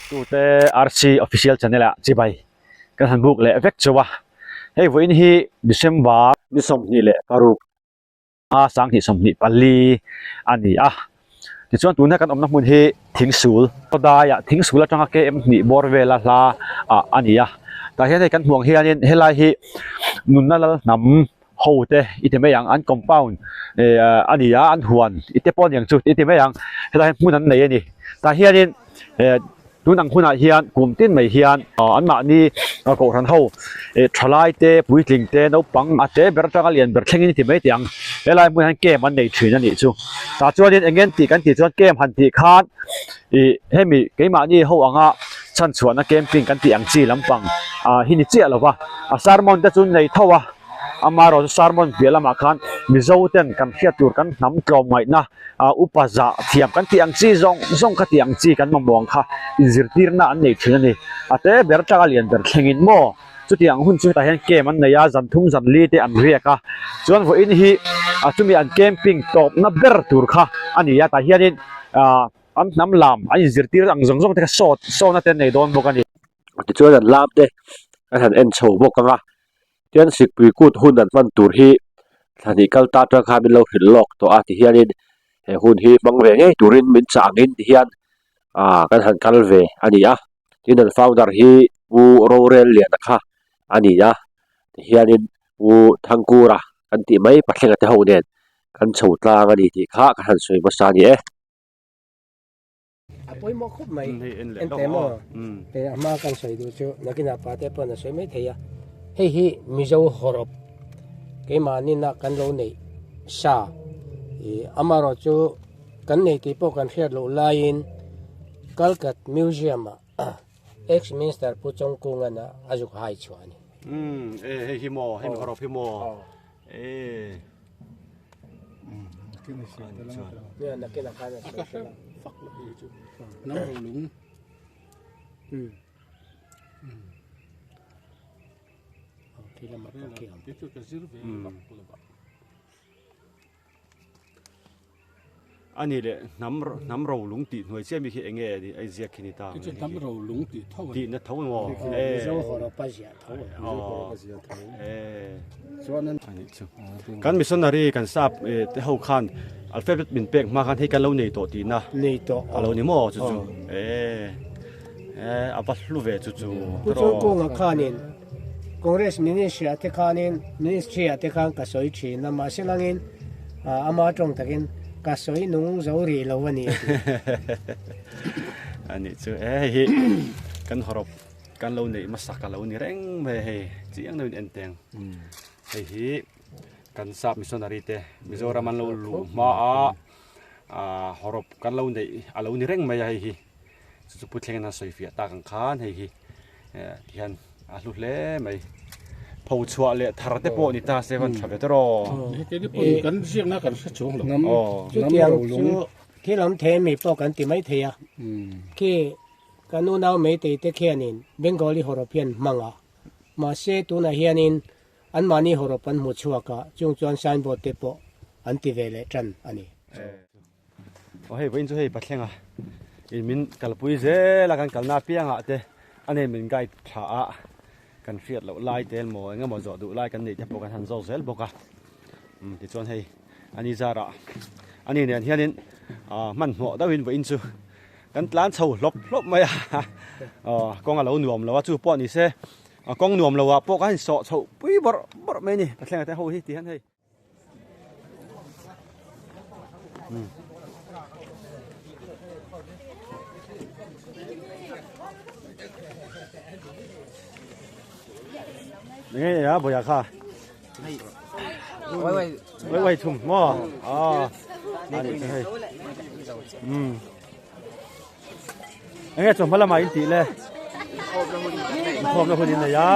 tu te RC official channel a chi bai kan han book le vek chuwa hei voin hi December ni som ni le paru a sang ni som ni pali ani a ti chuan tuna kan omna mun hi thing sul da ya thing sul atanga ke em ni borvela la ani a ta hian kan huang hianin helai hi nunna lal nam ho te iteme yang an compound ani a an huan ite pon yang chu iteme yang helai mun an nei ani ta hianin tuan ang huna hian kumtin mai hian an ma ni ko ran ho thalai te puitling te no pang ate bertanga lian ber thlengin ti mai tiang helai mun han kem an nei thin ani chu ta chuanin engen ti kan ti chuan kem han ti khan hemi keima ni ho anga chan chuana camping kan ti ang chi lampang hi ni chi alova sarmon ta chun nei thowa amaro sarmon belama khan mizoten kan khiatur kan nam klom ngai na upaza thiam kan tiang chi zong ka tiang chi kan mamong kha inzirtir na an nei thina ni ate bertanga lian ber thlengin mo chu tiang hun chu ta hian kem an neya zan thum zan li te an riaka chuan vo in hi chumi an camping top na ber tur kha ani ya ta hianin an nam lam an inzirtir ang zong te so na ten nei don bokani ti chuan an lam te an han en chho bokanga tian sik pui kut hun an van tur hi thani kal ta tra kha min lo hil lok to a ti hianin he hun hi bang ve nge turin min changin ti hian kan han kal ve ani a tin an founder hi u rorel lian kha ani a ti hianin u thangkura kan ti mai pathleng ate ho nen kan chho tlang ani ti kha kan han soi ma sa ni apoi mo khup mai en te mo te ama kan soi du chu nakina pa te pa na soi mai theya hi mizo horop ke mani na kan lo nei sa amaro chu kan nei ti po kan hriat lo lain kalkat museum ex minister puchong kungana azuk hai chuani hi mo horop hi moเนี่ยนักกินอาหารนะฟักน้ำหลงที่เรามาเกี่ยวที่ตัวกระซิบเองอันนี้เลยน้ำเราหลงติดหน่วยเชื่อมีแค่เงี้ยดิไอเสียคินิตาที่น้ำเราหลงติดเท่าติดนะเท่าไหร่เราขอเราปัจจัยเท่าส่วนนั้นกันมิสนารีกันทราบที่เขาคันอัลเฟบบินเป็กมาคันให้กันเราในตัวตีนะในตัวเราในหม้อจู่อาบัตลูเวจู่ผู้ชมกูงาคานินคอนเกรสมินิสทรีอาทิคานินมินิสทรีอาทิคันกัสอยชีนำมาสิลังอินอามาตรงตะกินกัสอยนุ่งเจ้ารีเราวันนี้อันนี้จู่กันฮอรบกันเราในมาสักกันเราในแรงไม่ให้จีอังเราในเอ็นเตงกันทราบมิสนารีเตมิโซรามันเราลูมาฮอรบกันเราในเราในแรงไม่ให้จะพูดเรื่องนั้นสวยเฟียตากังขานให้ที่ฮันลุเล่ไม่ผู้ชัวเล่ทาร์เตโปนิตาเซวันชาเวตรอกันเสียงนักกันสักช่วงหรอจุดที่ที่เราเทมีพวกกันที่ไม่เทียที่กันนู้นเอาไม่ตีเตะเขียนินเบงกอลีฮอรเพียนมังอ่ะมาเสตุนเฮียนินอันมานี่ฮอรปันหมดชัวกะจงจวนไซน์บอร์ดเตโปอันติเวเลจันอันนี้โอ้เฮ้ยวันจุเฮ้ยปัดเชงอ่ะอินมินกัลปุยเจแล้วกันกัลนาเปียงอ่ะเตอันนี้มินไก่ผากันเฟียดเราไล่เตลโมงั้นมาจอดดูไล่กันนี่จะพวกกันหันโซเซลบอกอ่ะที่ชวนให้อันนี้จาระอันนี้เนี่ยเฮียนินมันหัวดาวินวันจุกันร้านเช่าลบไหมกองเราหน่วมเราว่าจู่ป้อนนี่เซ่กองหน่วมเราว่าพวกกันสอเช่าปุ้ยบอไม่นี่ปัดเชงแต่เขาที่ที่ฮันให้นี่นะบ่อยากค่ะไว้ชุ่มหม้อนี่ให้นี่จนพละมาอินติเลยพร้อมแล้วคนนี้นะยะ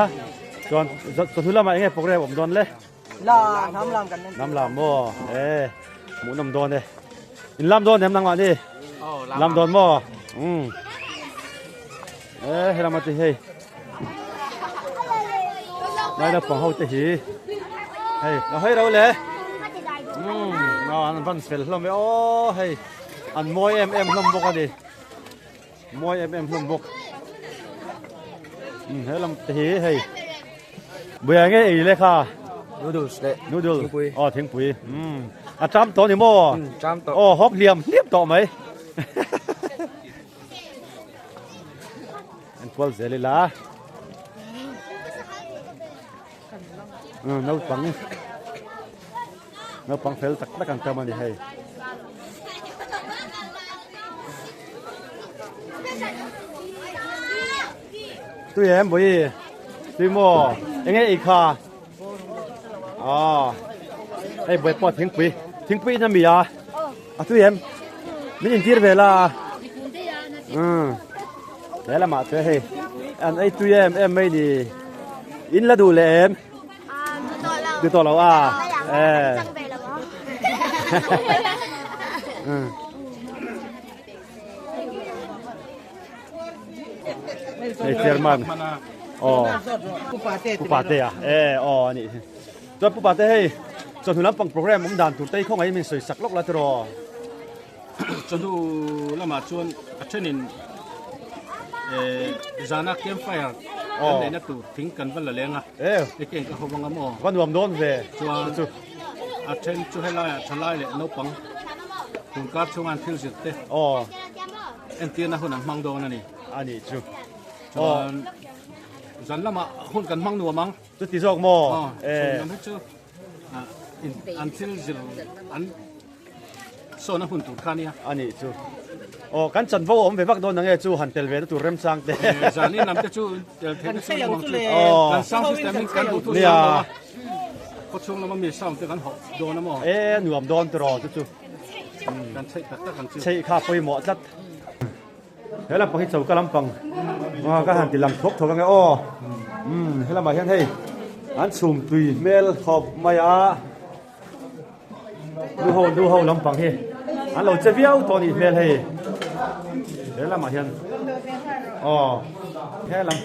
จนทุละมาเองพวกเราผมโดนเลยน้ำลามกันน้ำลามหม้อหมูน้ำโดนเลยอินลามโดนแถมนางวันดิลามโดนหม้อให้เรามาตีให้ได้แล้วฝั่งเขาจะหีเราให้เราเลยอันฟันสเปลเราไม่โอ้ให้อันมวยลมบอกกันดิ môi em lồng bốc thế làm thế hay bây giờ nghe ýเลยค่ะ noodles เลย noodle อ๋อทิ้งปุ๋ยจำตัวนี่มั้ง จามโต อ๋อฮอกเหลี่ยมเรียบต่อไหมอันพวกเสร็จเลยล่ะnấu bằng phèo tắc tắc ăn cho mình đi hay tôi em bởi tôi mua anh ấy khá ấy bởi bỏ thiên quý nó mì tôi em mình nhìn tiết về là đấy là mà thế hay anh ấy tôi em mấy đi in là đủ lệ em từ to lâu Hey, Chairman. Oh. Pupate à? Ni. Cho Pupate hey. Cho thằng pang program mong đàn tụi tây không ai mình soi sặc lóc là rồi. Cho thu là mà chuan cho nên zana campfire cái này nó tụ thính cần vẫn là lên à cái kiện cái hộp ngắm mò văn nuông đón về chuan trên chu hay là chân lai lệ nấu bằng cùng các chung ăn thiêu diệt tê em tiên là hôn ăn mang đồ này anh chú dẫn là mà hôn cần mang đồ mang chú tí giọt mò ăn hết chưa ăn thiêu diệt ăn số nó hôn tụt khăn đi anh chú căn chân vô về bắc đôn nghe chú hẳn tel về tụi rem sang thế giờ này nằm cái chú Căn xây dựng chú lệ. căn sang system mình căn đủ thứ sao có chung là mà mình sang cái căn hộp đồ nó mà nuông đón rồi chú căn xây tất cả căn chú xây khá phơi mỏ rất thế là bằng hết sầu cá lắm bằng các hàng thì làm thuốc thôi cái thế là mà hiện hay anh sum tùy mail hộp mày du hầu lắm bằng he anh lâu chơi viêu to đi mail hay thế là mà hiện thế làm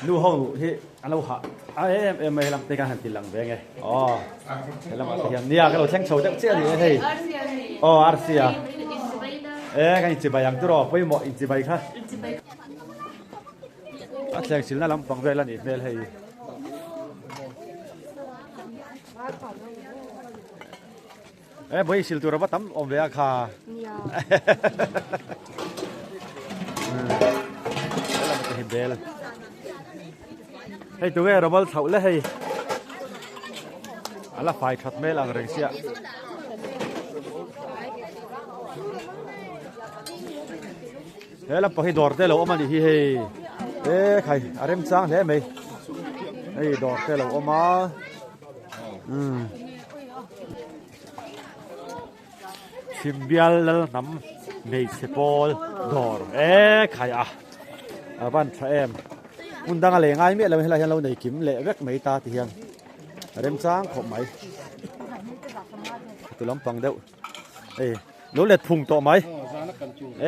du hầu he anh lâu hạ em làm tay cái hàng thì làm về nghe thế là mà hiện nia cái lâu sáng sầu chắc chết gì hay Arsia cái gì bài ăn tôi rồi mọi gì bài khác sáng xin là làm bằng về là nịt mail hay bây giờ tôi bắt tắm om về kha làm cái hình bể hay tôi nghe rồi thấu lấy hay là phải thật mê làm rừng xia thế là phải đổ thế lâu mà đi hay khai em sang thế mày hay đổ thế lâu mà Simbial nắm mày sẽ bol đỏ khai ban trẻ em muốn đang lệ ngay miệng là hay là lâu này kiếm lệ vét mấy ta thì hiền em sáng khổ máy tụi lắm bằng đâu nó lệ phùng to máy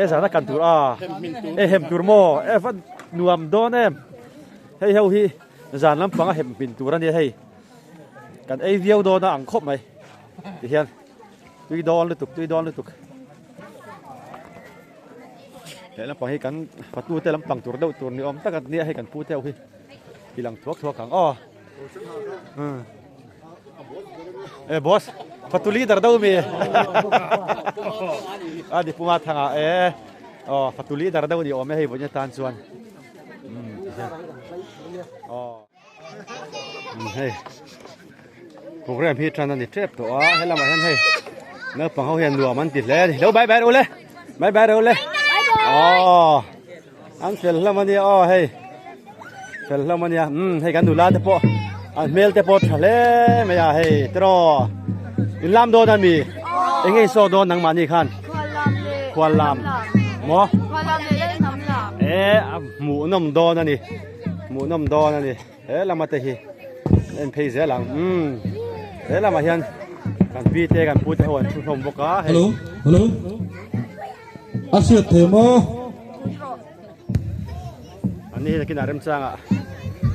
giá nó cần tụi hem tụi mò vẫn nuông đón em hay heo hi giá lắm bằng hem pin tụi ra đi hay cần video đó nó ăn khóc mày thì hiền tuy đòn liên tục thế là bằng hay cắn phát tu tê lắm bằng tụi đâu tụi này tất cả nia hay cắn phu theo khi làm thuốc kháng boss phát tu leader đâu mi đi phu mặt thằng phát tu leader đâu đi ôm hay vẫn như tan xuân hey program hi tràn đi trip đó hay là mà hay nó bằng hậu hiện lúaมันติดแล้วđâu bye bye đâu lên bye bye đâu lên anh phèn làm gì hay phèn làm gì hayกันดูแลแต่พอเมลแต่พอทะเลไม่อยากให้ตรอลำโดนนั่นมีเอ็งไงโซโดนนังมันนี่คันควรลำหมอหมูน้ำโดนนั่นนี่หมูน้ำโดนนั่นนี่ลำมาเตะเอ็นเพย์เสียหลังลำมาเฮียนกันพี่เตะกันพูดให้หัวชุ่มชมบกะฮัลโหลอาเซียเทมอันนี้กินอะไรมั้งอ่ะ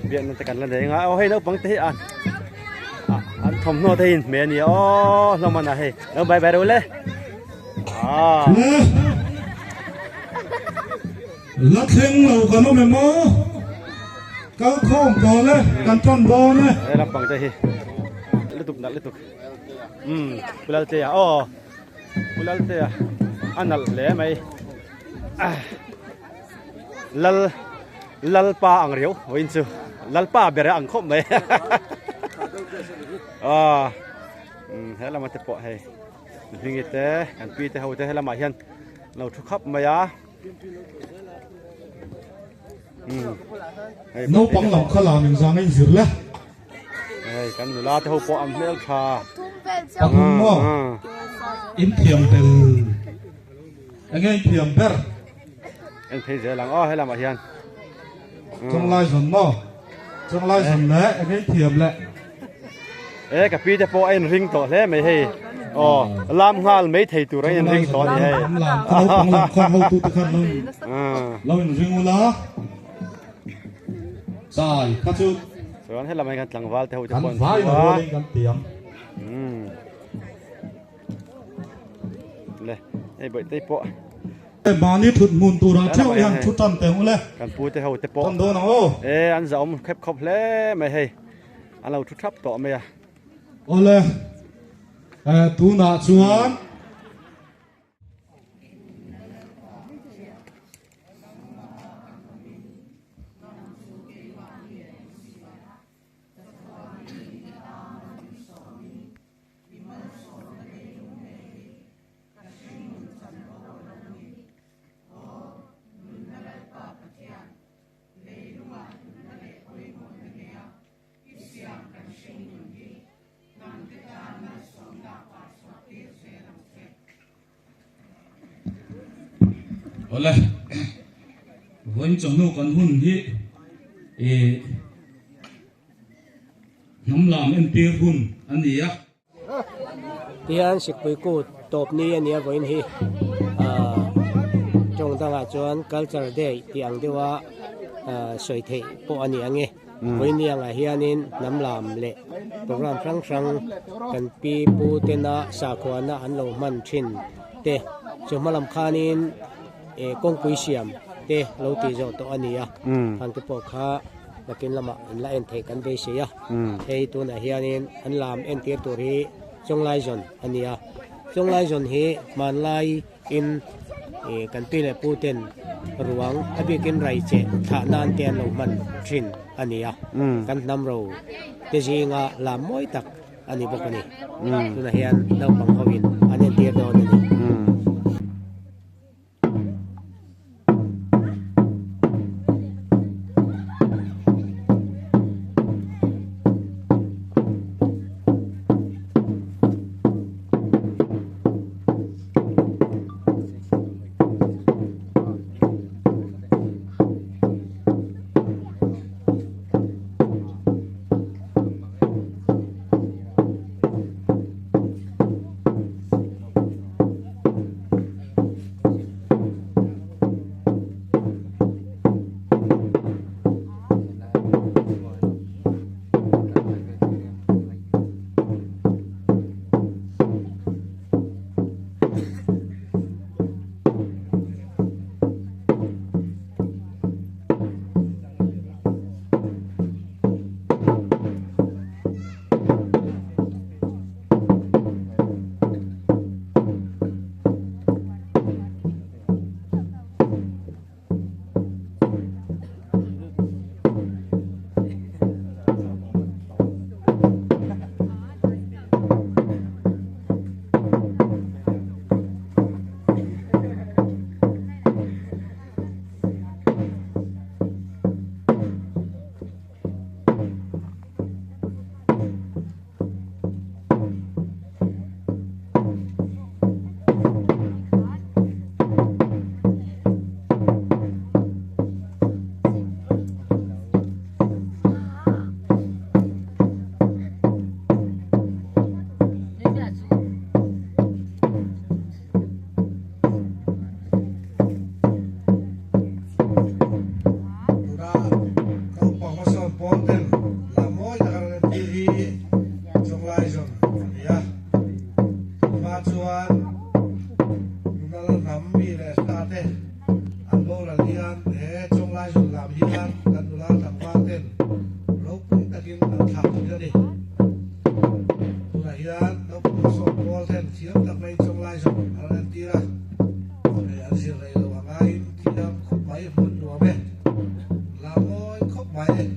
เบียนมันตะกันแล้วเดี๋ยวเอาให้เราบังเตะอันทอมโน่เตะเมียนี่เรามันอะไรเราไปดูเลย lắc thêm lầu cả nó mềm mó cao không có đấy căn tròn bò này đây là bằng đây liên tục Pulaltea Pulaltea anal le mai lal pa ang riu oin chu lal pa bere ang khom mai hela ma te po he ringite kan pi te ho te hela ma hian lo thu khap maya nấu bằng lòng khá là mình ra ngay dữ lắm kan nula te ho po am mel tha bằng hùng mò in thiềm bel anh em thiềm ber en thấy giờ lang hela ma hian trong lai dần mò trong lai dần lẽ anh em thiềm lẽ ka pi te po en ring to le mai he lam ngal mấy thầy tu rồi en ring to ni he làm nấu bằng lòng khoan lâu tu tự khăn lâu lâu in ring ula sai khát chú rồi hết là mấy cái tlang val te ho te ăn pon vài mà lên ăn tiệm le ei boi te po mà ní thụt mùn tu ra chéo yang chút tan tiền lẽ kan pu te ho te po tan đồ nào an zaom khép khop le mai he an lo thu thap to me ole tu na chuan ole vẫn trong nô con hun hi nắm làm em tia hun anh gì á tian sik pui ku top ni ania voin hi trong tanga chuan culture day tiang dewa soi thei po ani ange voin ni anga hianin nam lam le program frang kan pi pu tena sa khwana an lo man thin te chumalam khanin kong pui siam te lo ti zo to ania han te po kha lakin lama in la en thei kan be se ya ei tu na hianin an lam en tir tur hi chonglai zon ania chonglai zon hi man lai in kan pi le pu ten ruang abikin rai che tha nan ten lo man thin ania kan nam ro te jinga la moi tak ani bokani tu na hian no bang howin anen tir don ani chuan nal nam mi le sta te an lo la lian bol ten chiếm tập này trong lai xong anh tira anh sẽ lấy đồ hàng ai tira khóc máy phun đùa bé làm ôi khóc máy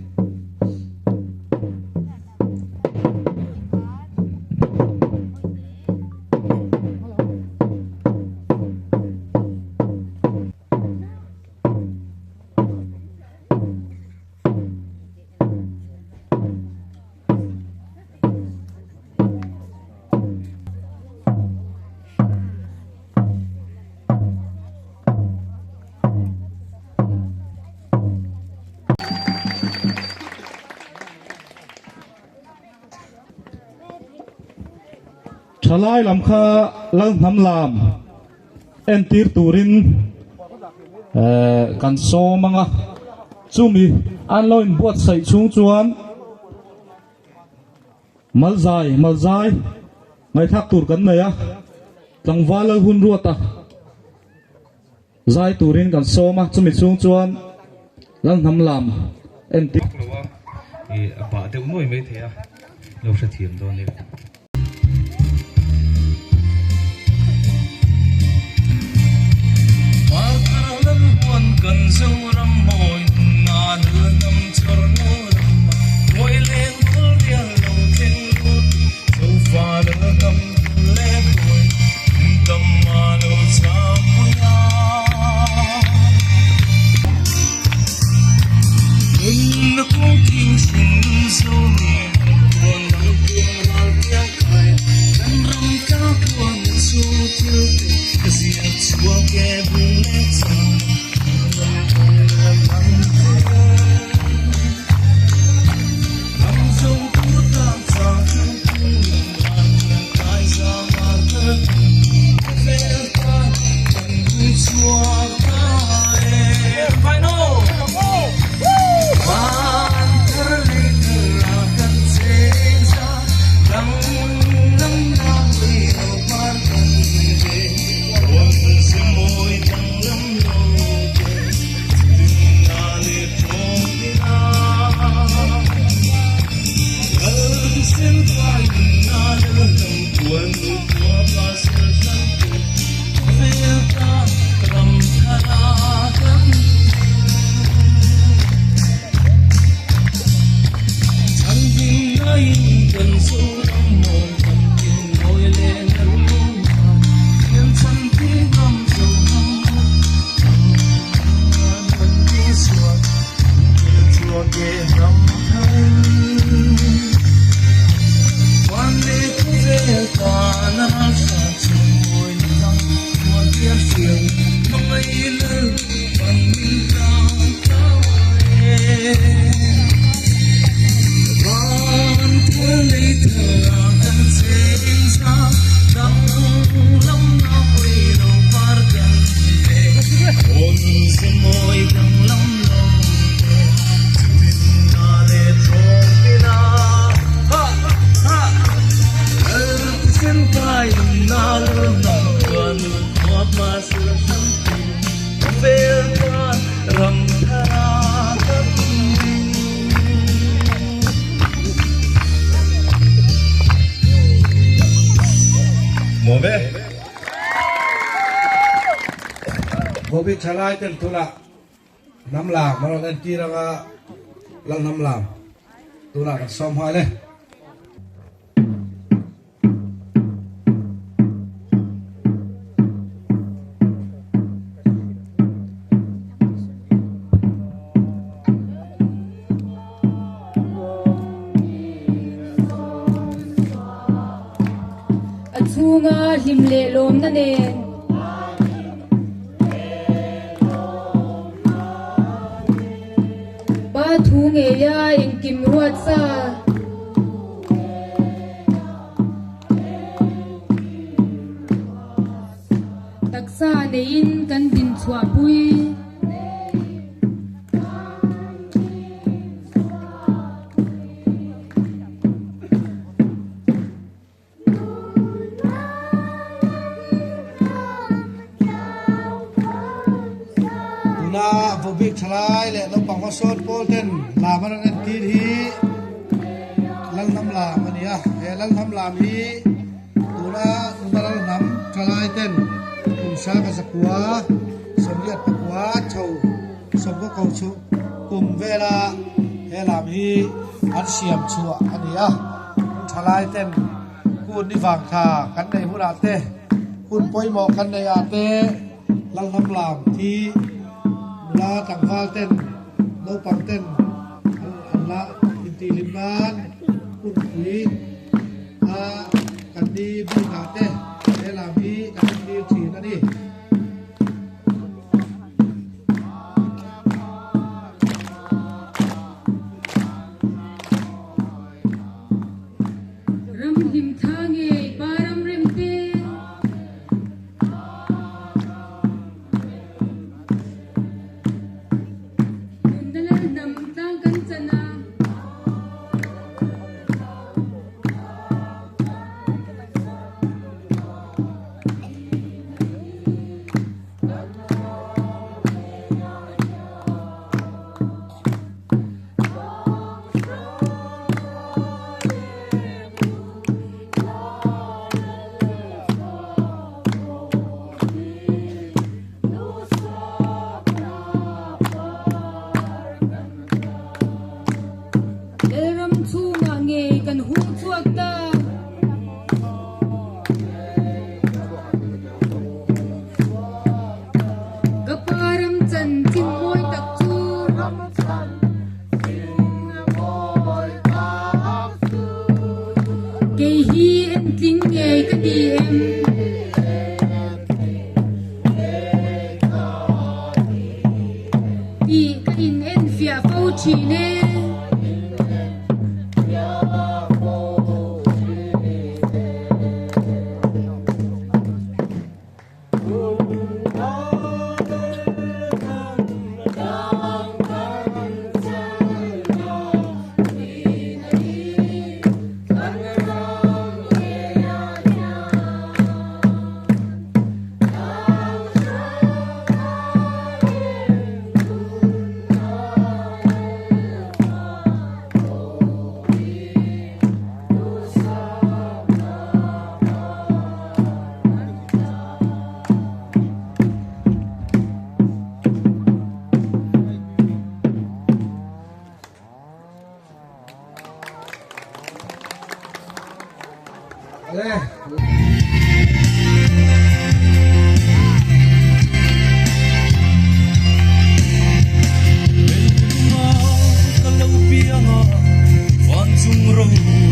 Chalai lam kha lang nam lam entir turin kan so manga chumi an loin buat sai chung chuan malzai ngai thak tur kan nei a tlangwal hun ruata zai turin kan so ma chumi chung chuan lang nam lam entir lawa e ba te noi mai the a lo sa thiam do ni cần sâu râm môi ngàn hương năm chờ nô râm ngồi lên hương điên lâu trên lút sâu pha lỡ năm lẽ thôi tâm mà đâu xa môi na nhưng nước cũng kinh xin sâu niềm buồn đau kia vào tiếng cười đàn râm ca buồn su tiêu cái gì chúa kẻ buồn lẽ sao Bobby chalai ten tula nam la maro ten tira ga lang nam lam tula ka som hai le achunga himle lom na ne ba thu nge ya in kim ruat sa taksa ne in kan din chua pui Bobby chalai le no pang wasot polten la man an ti hi lang nam la mania e lang nam lam hi tuna sa ka sa kwa som liat pa kwa chau som ko kau chu kum vela he lam hi an siam chua ania thalai ten kun ni wang kha kan nei hu ra te kun poi mo kan nei a te lang nam lam thi la tang wal ten no pang ten an la inti liman kun kui a kan di bu ka te he lam hi kan di chi na ni ram lim thange param rem te dalal nam tang kan chana ram chu nga nge kan hu chuak ta kaparam chan chin moi tak chu ke hi en tling nge ka ti em pi ka in en fia fau chi ne kalau pianga van chung ro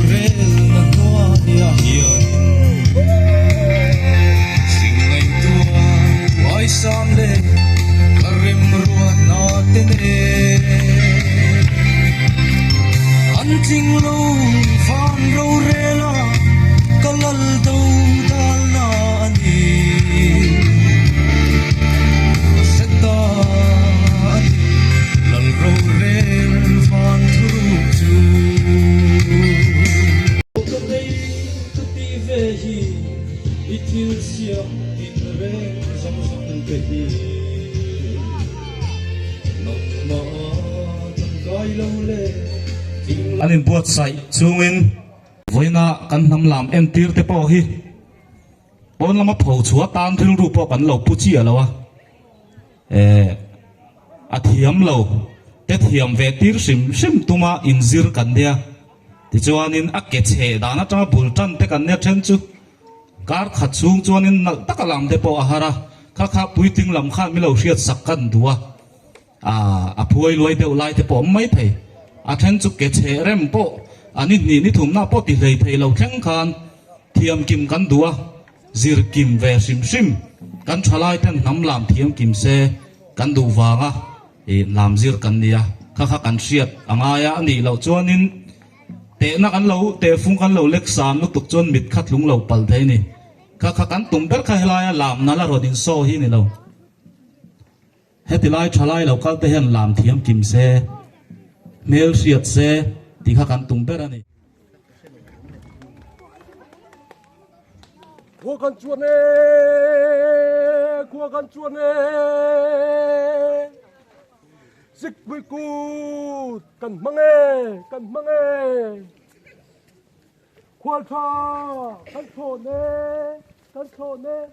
re na noa ya hian sing ngai tua wai sam le karim ruat na te ne an ting lo van ro re la kalal do dal na ani seta lal ro re van thru chu ko dei tu ti ve hi itil sia in re sam sam ke hi no ma tan kai lo le anin buat sai chungin voina kan nam lam en tir te po hi on lama phau chua tan thil ru po kan lo pu chi alawa a thiam lo te thiam ve tir sim sim tuma inzir kan dia ti chuanin a ke che dana ta bul tan te kan ne then chu kar khat chung chuanin nal takalam te po a hara kha kha puiting lam khan mi lo riat sak kan duwa a phuai loi deu lai te po mai thei a then chu ke che rem po ani ni thum na po ti lei thei lo theng khan thiam kim kan duwa zir kim ve sim sim kan thalai ten nam lam thiam kim se kan du wanga e lam zir kan nia kha kha kan riat angaya ani lo chuanin te na kan lo te phung kan lo lek sam lu tuk chon mit khat lung lo pal thei ni kha kha kan tum ber kha helaya lam na la rodin so hi ni lo hetilai thalai lo kal te hen lam thiam kim se mel riat se ti kha kan tum ber ani Qua con chuột nè dịch với cu cần măng ê khoan pha cần thổ nè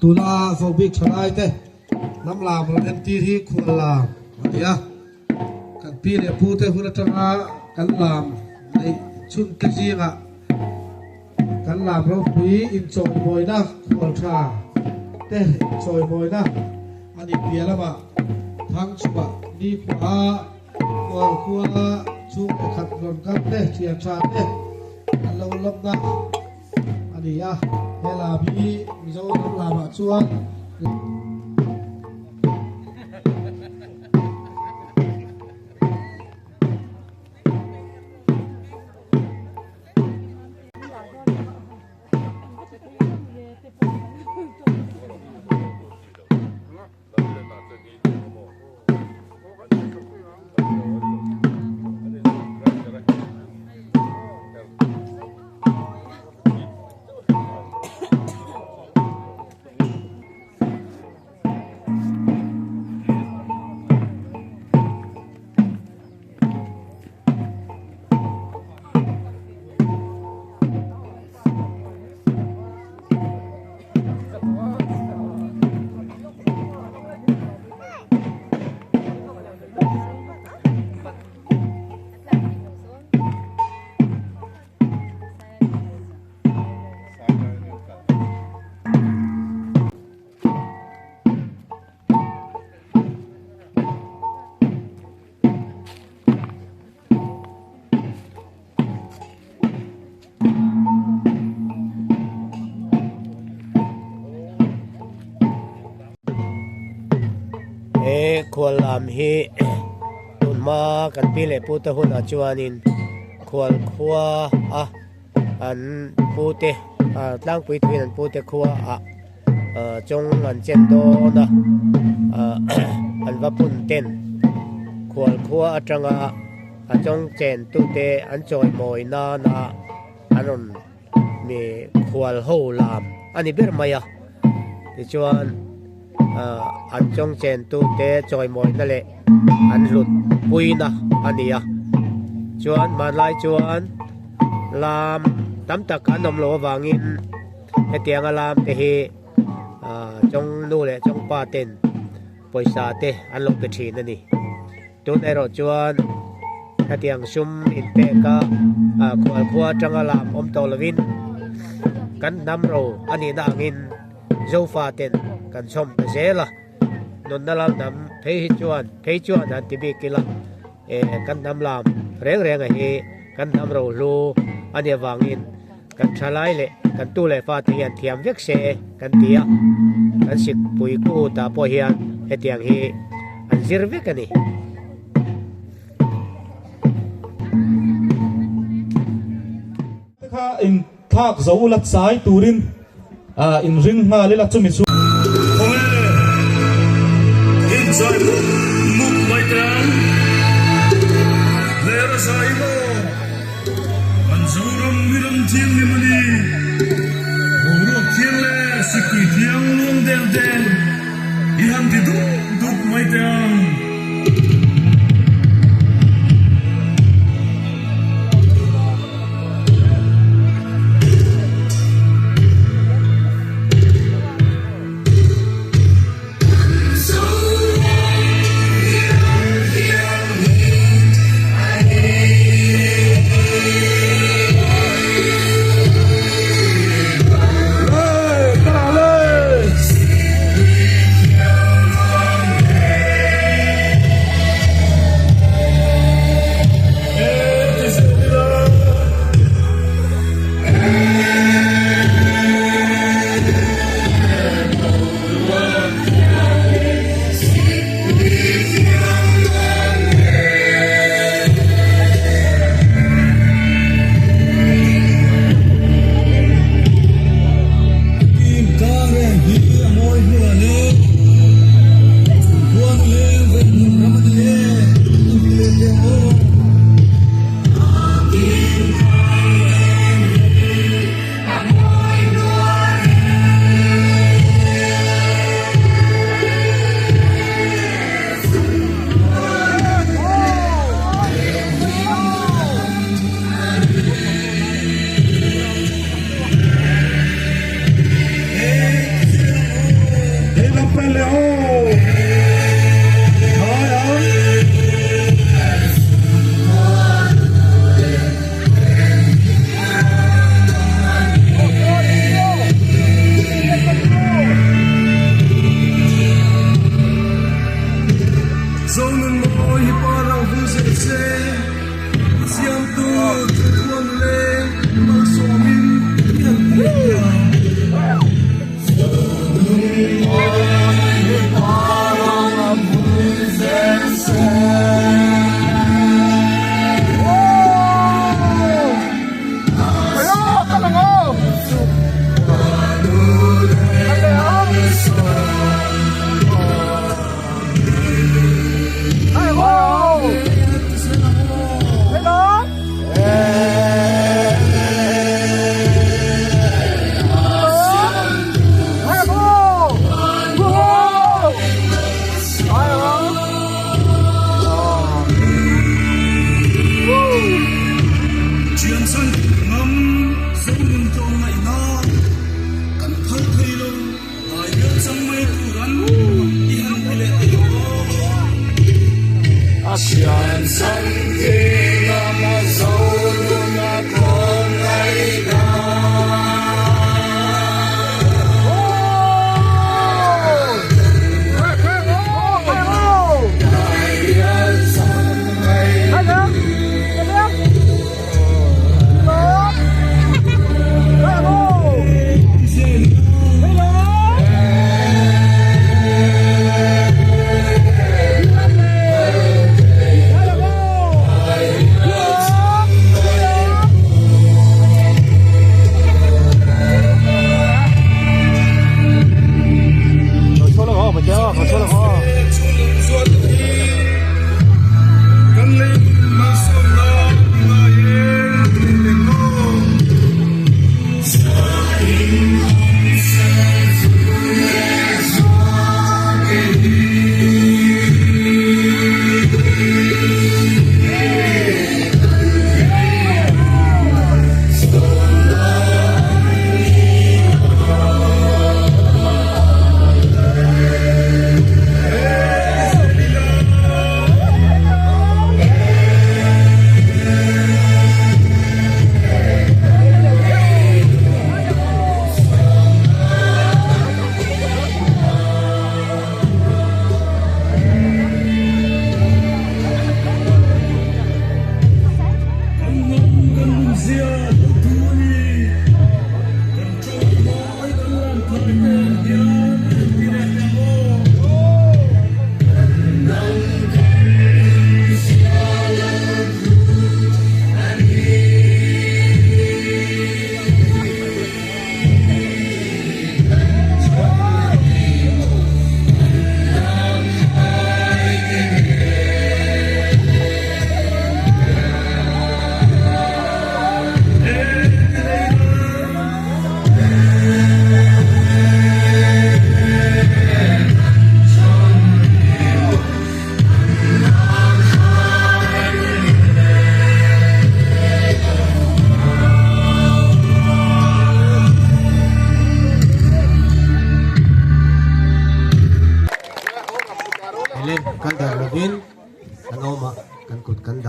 ตุลาโฟบิกชนายเต้น้ำลามเราเอ็นตีที่ควรลามวันนี้กันพี่เนี่ยพูดเต้หุ่นจังอากันลามในชุนกจีงะกันลามเราคุยอินจอยมวยนะควรชาเต้จอยมวยนะอันนี้เปลี่ยนแล้วมาทั้งชุบะนี่ขวาขวาชุบขัดนนกันเต้เทียนชาเต้อันเราลบนะอันนี้เฮลาบีมิโซน้ำลาบะชวนควรลามฮีตุนมากันปีเล่พูดหุ่นอาจวนินควรขัวอันพูดตั้งปีทวินพูดขัวจงอันเจนโดนะอันว่าปุ่นเต้นควรขัวจังจงเจนตุเตอันจอยมอยนาอันนั้นมีควรหูลามอันนี้เป็นอะไรที่ชวนอันจงเจนตุเตจอยมอยนั่นแหละอันหลุดปุยนะอันนี้ชวนมาไล่ชวนลามตั้มตะกันนมโลวางินเตียงลามเตหี trong nu le trong pa ten poisa te an lo pe thin ani tu nei ro chuan hatiang sum in pe ka khwal khwa tanga lam om to lovin kan nam ro ani na ngin zo fa ten kan som pe zela non na lam nam thei chuan an ti bi kila kan nam lam reng reng a hi kan nam ro lu ani wangin kan thalai le kan tu le fa ti hian thiam vek se kan tia kan sik pui ku ta po hian hetiang hi an zir vek ani kha in thak zo lat sai turin in ring ma le la chumi chu in zai muk mai tan le ra sai mo an zuram miram thiam ni mani ro thiam le sikui thiam lung del del i ham ti duk mai tan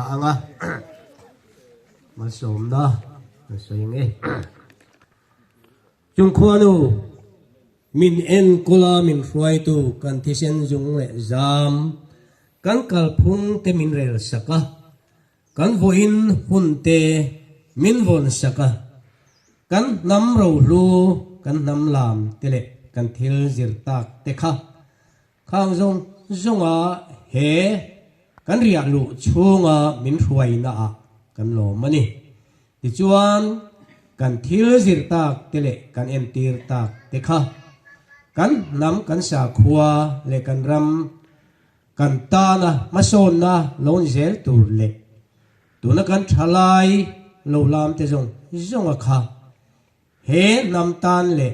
da anga mal som na soi nge chung khuanu min en kola min ruai tu kan thisen jung le zam kan kalphung te min rel saka kan voin hun te min von saka kan nam ro lu kan nam lam te le kan thil zir tak te kha khang zong zonga he kan ria lu chunga min ruai na kan lo mani ti chuan kan thil zir tak te le kan en tir tak te kha kan nam kan sa khua le kan ram kan ta na ma son na lon zel tur le tu na kan thalai lo lam te zong zonga kha he nam tan le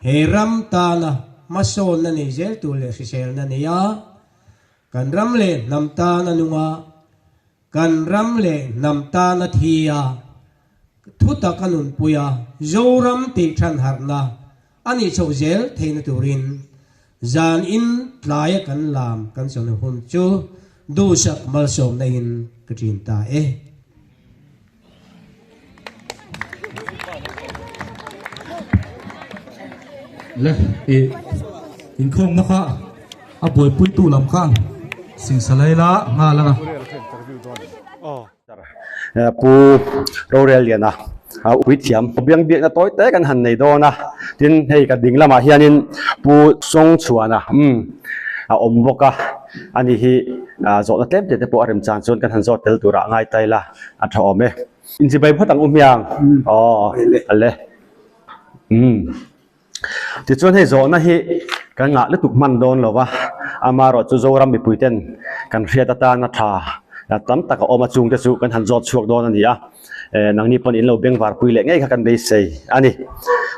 he ram ta na ma son na ni zel tur le sel na ni ya kan ram le nam ta na nunga kan ram le nam ta na thia thuta kanun puya zoram ti than harna ani chauzel theina turin zan in tlaya kan lam kan son hun chu du sak mal som na in katrin ta le in khong na kha a boi pui tu lam khang sing salai la nga la nga pu rorel liana wit thiam biang biak na toy te kan han nei do na tin hei ka ding lama hianin pu song chuana om boka ani hi zo na tlem te te po arem chan chon kan han zo tel tura ngai tai la a thome in ji bai phatang umyang ale ti chon hei zo na hi kan nga le tuk man don lo wa amaro chu zo ram mi puiten kan hriat ta na tha tam taka oma chung te chu kan han zot chuak don ani a nang ni pon in lo beng war pui le ngai kha kan be sei ani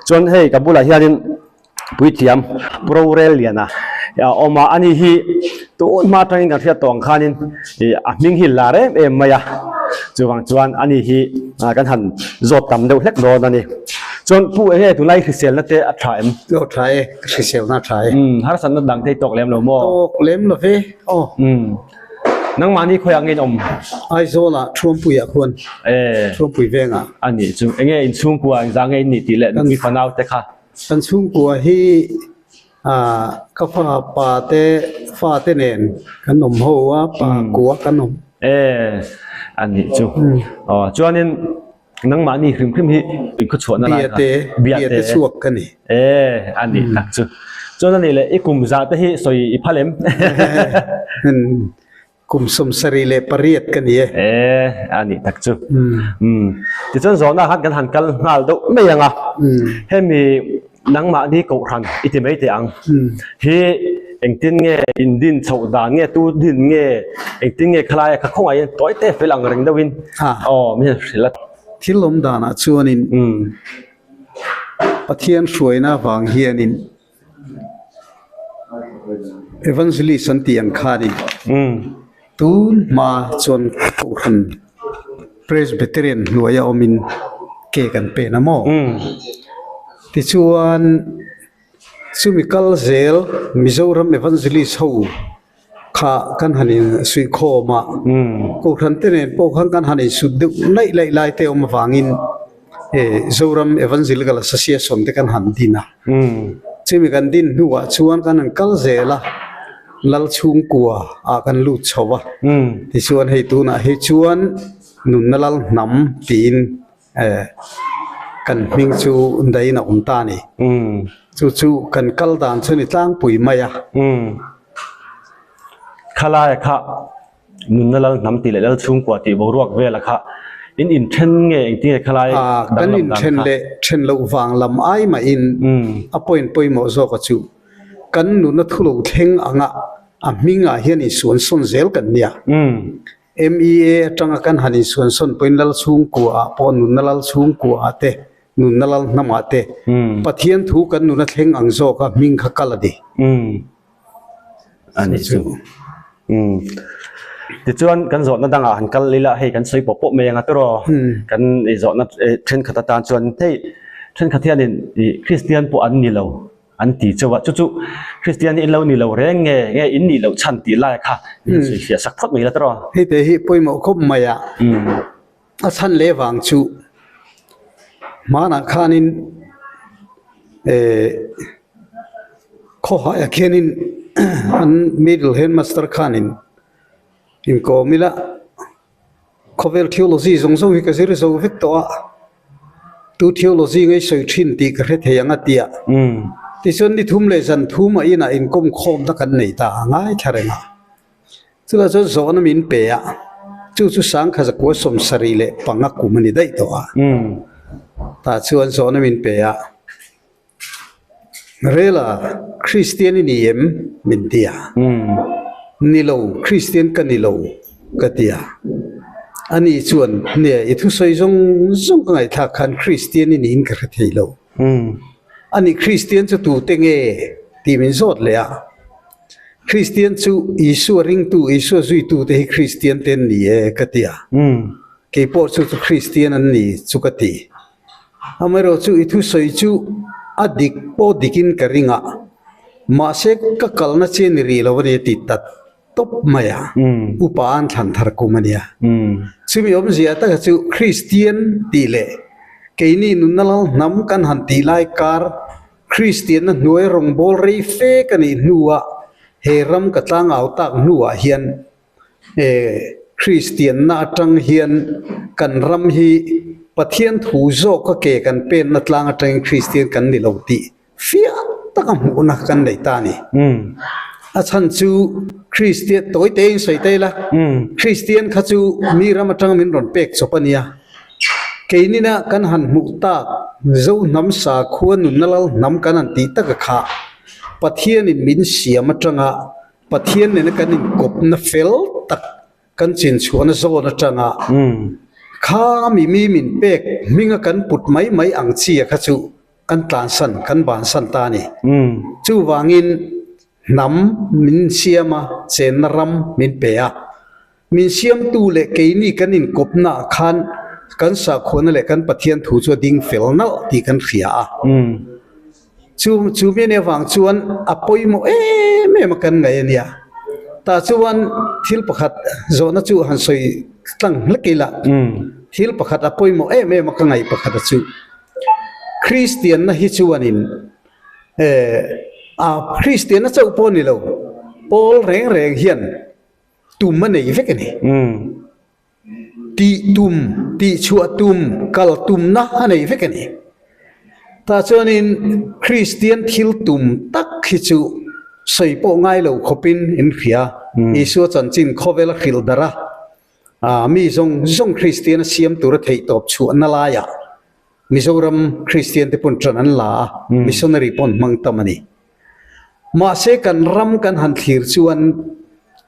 chon hei kabula hianin pui thiam pro rel liana ya oma ani hi tu ma train kan thia tong khanin a ming hi la re em maya chuwang chuan ani hi kan han zot tam deuh hlek don ani chon pu he tu lai khrisel na te a thaim lo thai khrisel na thai har san na dang thei tok lem lo mo tok lem lo fe nang mani khoyang in ai zo na thum pui a khon thum pui venga ani chu enge in chung kwa jang ei ni ti le mi fanau te kha tan chung kwa hi ka pa te fa te nen kan nom ho wa pa kwa kan nom ani chu chuanin nang mani khrim hi khu chhuana la bia te suak kan ni ani tak chu chuan ni le ikum za te hi soi I phalem kum som sari le pariat kan ye ani tak chu ti chon zo na hat kan han kal ngal do me yanga hemi nang ma ni ko ran iti mai te ang hi engtin nge indin chauda nge tu din nge engtin nge khlai kha khong ai toy te felang ring dawin mi la thilom dana chuanin pathian hruaina wang hianin evangelist santian khani tun ma chon kuhan presbyterian luaya omin ke kan pe na mo ti chuan chumikal zel mizoram evangelist ho kha kan hanin sui kho ma ko khan te ne po khan kan hanin suddu lai lai te om wangin zoram evangelical association te kan han dina chimi kan din nuwa chuan kan kal zela lal chung kwa a kan lu chowa ti chuan hei tu na hei chuan nun nalal nam tin kan ming chu dai na ta ni chu kan kal dan chuni tlang pui maya khala kha nun nalal nam ti le lal chung kwa ti bo ruak vela kha in then nge ti khala kan in then lo wang lam ai ma in a point poi mo zo ka chu kan nun na thulo theng anga a minga hian I suan son zel kan nia MEA atanga kan hani suan son point lal chung kwa pon nun nalal chung kwa te nun nalal namate pathian thu kan nun na theng ang zo ka ming kha kaladi ani chu ti chuan kan zo na danga han kal lila hei kan soi popo me anga toro kan I zo na then khata tan chuan thei then khathian in Christian po an ni lo อันตีเจ้าว่าจุคริสเตียนอินเรานี่เราแรงไงอินนี่เราชันตีไล่ค่ะสวยเสียสักพักไม่ละตรอเฮเตหิปุยหมอคบมายะชันเลวังชูมานักขานินข้อหาแค่นินอันมิดเดิลเฮนมาสเตอร์ขานินอินก็มิละข้อเวลเทโอโลจีส่งฮิกาซิริโซวิกตัวตูเทโอโลจีไงสวยชินตีกระเทยังอัดเดียที่ส่วนที่ทุ่มเลยสันทุ่มอินะอินก้มคมตะกันในตาง่ายแค่ไหนนะสุดท้ายจนสอนมินเปียจู่สังขจะกวสมสรีเลปังกุมันได้ตัวแต่ส่วนสอนมินเปียเรล่าคริสเตียนนี่เอ็มมินเดียนิโลคริสเตียนกันนิโลกเดียอันนี้ส่วนเนี่ยอีทุกส่วนส่งกันไอ้ท่าคันคริสเตียนนี่อินกระเทโลอันนี้คริสเตียนจะตูเตงที่มินสดเลยอะคริสเตียนจูอิสุริงตูอิสุจุยตูเตหิคริสเตียนเตนนี่กเดียเกี่ยวกับจูคริสเตียนอันนี้จุกตีอเมริกาจูอีทุกส่วนจูอดีตพอดีกินกระริงอ่ะมาเสกก็กลนัชเชนรีลวันนี้ติดตัดตบมาอ่ะอุปานทันทาร์กุมันยาซึ่งมีอมเสียแต่จูคริสเตียนตีเล่เกี่ยนี่นุนนั่งนำกันหันตีไลการคริสเตียนนั้นหน่วยรงบอลรีเฟกันนี่นัวเฮรัมกัตลังเอาตักนัวเฮียนคริสเตียนน่าจังเฮียนกันรำฮีปะเทียนถูโจก็เกกันเป็นนัดลางจังคริสเตียนกันนี่เราตีฟิอาตะกำหูนักกันได้ตานี่อาจารย์จูคริสเตียนตัวเต็งใส่เตละคริสเตียนข้าจูมีรำจังมินรอนเป็กสปนียเกนี่นะกันหันมุตาเจ้าน้ำสาขวนุนนั่นน้ำกันนันตีตะกะขาปะเทียนนี่มินเสียมาจังอะปะเทียนนี่นะกันนี่กบน่ะเฟลตักกันจินชวนโซนะจังอะข้ามีมินเป็กมิงกันปุดไม่อังเชียข้าจูกันตานสันกันบานสันตานี่จูวางินน้ำมินเชียมาเซนรำมินเปียมินเชียมตูเล็กเกนี่กันนินกบหน้าคันกันสักคนเล็กกันปะเทียนถูจวดิ่งเฟลนั่นที่กันเขียจูเมียเนี่ยฟังชวนอภัยโมไม่มากันไงเนี่ยแต่ชวนทิลประคัดโซนจูหันสวยตั้งเล็กละทิลประคัดอภัยโมไม่มากันไงประคัดจูคริสเตียนนะฮิชวานินคริสเตียนนะเจ้าปนิโลปอลแรงเฮียนตุมมันนี่เฟกันนี่ตีตุมตีชัวตุมกัลตุมนะฮันนี่เฟกันนี่ถ้าเจ้านินคริสเตียนทิลตุมตักฮิจูใส่ปอง่ายโลขบินอินเฟียอิสุจันจินขเวลขิลดาระมีทรงคริสเตียนเสียมตัวเทยตบชวนนลายะมิโซรัมคริสเตียนที่ปนจันนันลามิโซนารีปนมังตามันนี่มาเสกันรำกันหันทีร์ชวน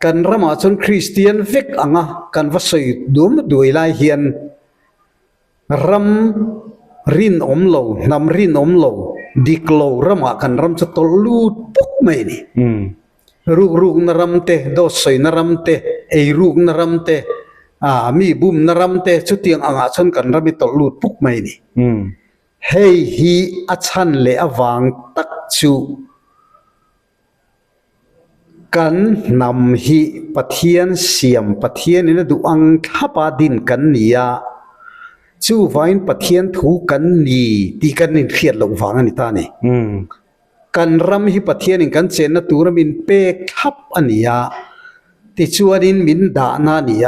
กันรำอาจนคริสเตียนเวกอ่ะกันวัสดุดูมดูไลเฮียนรำรินอมโลนำรินอมโลดิกโลรำอากันรำจะตลูดปุกไม่นี่รูกนรำเตดอสอยนรำเตไอรูกนรำเตมีบุมนรำเตชุดเตียงอ่ะชนกันรำมีตลูดปุกไม่นี่เฮ้ยฮีอาชันเลอวังตักชูกันนำฮีปะเทียนเสียมปะเทียนนี่นะดูอังข้าปาดินกันนี่ยจู่ไว้ปะเทียนถูกันนี่ที่กันนี่เครียดลงฟังอันนี้ตานี่กันรำฮีปะเทียนนี่กันเจนนะตัวรำมินเปกทับอันนี้ที่ชวนนินมินดานานี่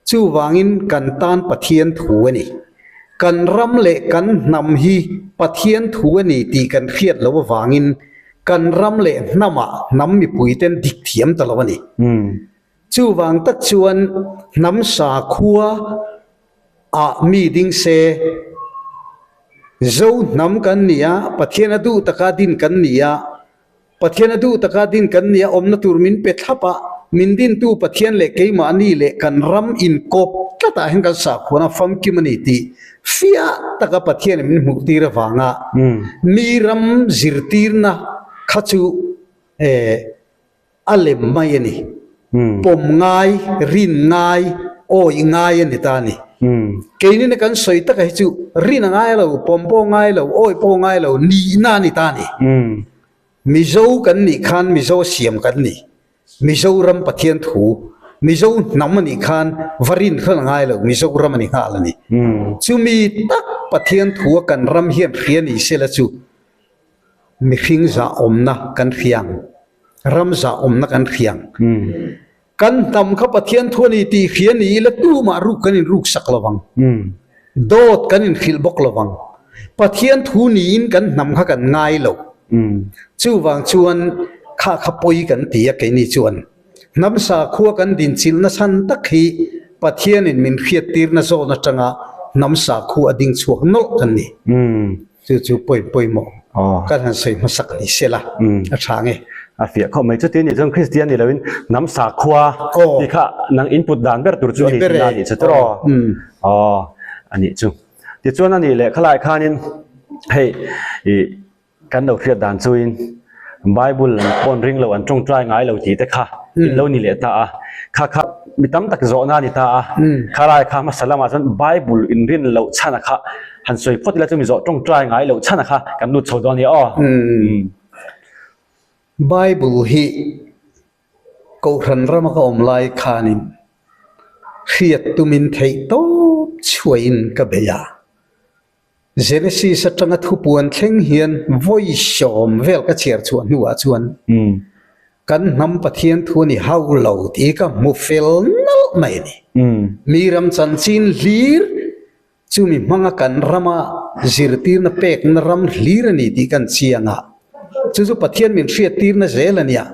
จู่วางินกันตานปะเทียนถูนี่กันรำเละกันนำฮีปะเทียนถูนี่ที่กันเครียดแล้ววางินกันรำเละน้ำมีปุ๋ยเต้นดิกเทียมตลอดนี่จู่วางตัดชวนน้ำสาขัวมีดิ้งเซเจ้าน้ำกันเนี่ยปะเทียนดูตะกาดินกันเนี่ยปะเทียนดูตะกาดินกันเนี่ยอมนตุรมินเป็ดทับมินดินตูปะเทียนเละเกยมานี่เละกันรำอินกบก็ตาเห็นกันสาขัวนะฟังกิมันนี่ตีฟิอาตะกาปะเทียนมินมุกตีระฟังมีรำจิรตีร์นะข้าจูอะไรไม่เนี่ยปมง่ายรินง่ายโอ้ยง่ายนี่ตานี่เกี่ยนี่กันสวยตะกี้จูรินง่ายแล้วปมโปง่ายแล้วโอ้ยโปง่ายแล้วนี่น่านี่ตานี่ mizo kan ni khan mizo siam kan ni mizo ram pathian thu mizo namani khan varin khan ngai lo mizo ram ani khala ni chumi tak pathian thu kan ram hian khian i sela chu mi khing za omna kan khiang ram za omna kan khiang kan tam kha pathian thu ni ti khian ni la tu ma ru kan in ruk sak lawang dot kan in khil bok lawang pathian thu ni in kan nam kha kan ngai lo chu wang chuan kha poi kan tia ke ni chuan nam sa khuwa kan din chil na san tak hi pathian in min khiat tir na zo na tanga nam sa khu ading chuak nol kan ni chu poi mo kan han sei ma sak ni sela a thange a fia kho mai chu tin ni jong Christian ni lawin nam sa khwa ti kha nang input dan ber tur chu ni na ni chatro ani chu ti chuan ani le khalai khanin hei kan do khiat dan chuin Bible pon ring lo an tong trai ngai lo ti te kha in lo ni le ta a kha mi tam tak zo na ni ta a khalai kha ma salama chan Bible in rin lo chana kha han soi phot la chu mi zo tong trai ngai lo chana kha kan nu chho do ni Bible hi ko ran ram ka om lai khanin khiat tumin thei to chuin ka beya Genesis atanga thupuan thleng hian voi shom vel ka chiar chuan huwa chuan kan nam pathian thu ni hau lo ti ka mu fel nal mai ni miram chan chin lir chumi manga kan rama zirtir na pek na ram lir ni ti kan chianga chu pathian min hriat tir na zelania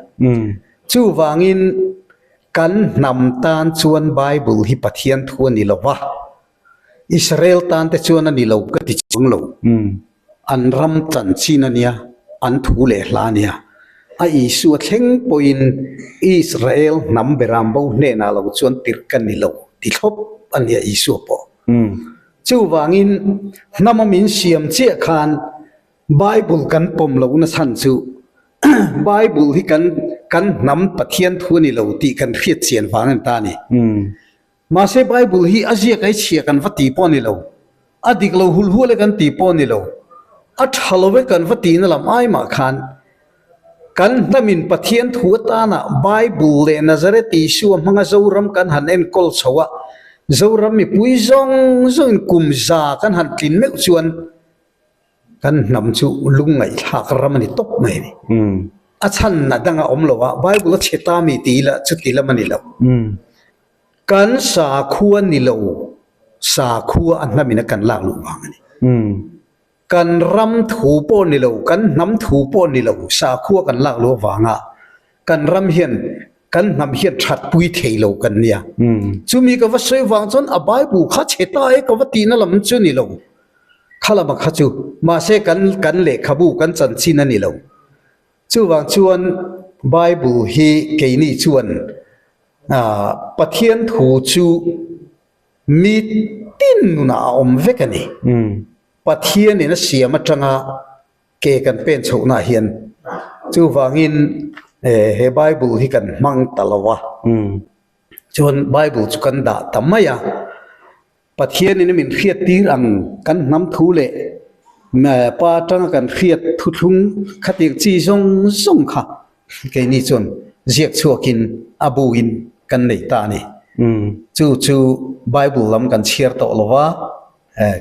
chu wangin kan nam tan chuan Bible hi pathian thu ni lowa Israel tan te chuan ani lo ka ti chung lo an ram chan chin ania an thu le hlania a isu thleng poin Israel nam beram bo ne na lo chuan tir kan ni lo ti thop ania isu po chu wangin namamin siam che khan Bible kan pom lo na san chu Bible hi kan nam pathian thu ni lo ti kan khiat chian wangan ta ni ma se Bible hi azia kai chia kan vati po ni lo adik lo hul hule kan ti po ni lo a thalowe kan vati na lam ai ma khan kan namin pathian thu ta na Bible le Nazareth isu manga zoram kan han en kol chawa zoram mi pui zong kum za kan han tlin me chuan kan nam chu lungai thak ramani top mai ni a chan na danga omlowa Bible cheta mi ti la chuti la mani lo kan sa khuwa ni lo sa khuwa an namina kan lak lu wangani kan ram thu po ni lo kan nam thu po ni lo sa khuwa kan lak lu wanga kan ram hian kan nam hian that pui thei lo kan nia chumi ka va soi wang chon a Bible kha cheta e ka va ti na lam chu ni lo khala ma kha chu ma se kan le khabu kan chan chin ani lo chu wang chuan Bible hi ke ni chuan pathian thu chu mi tin na om vekani pathian ina siam atanga ke kan pen chona hian chu wangin he Bible hi kan mang talawa chuan Bible chu kan da tamaya pathian ina min khiat tir ang kan nam thu le ma pa tang kan khiat thu thung khatik chi zong kha ke ni chon ziak chuakin abuin kan nei ta ni chu Bible lam kan chiar to lova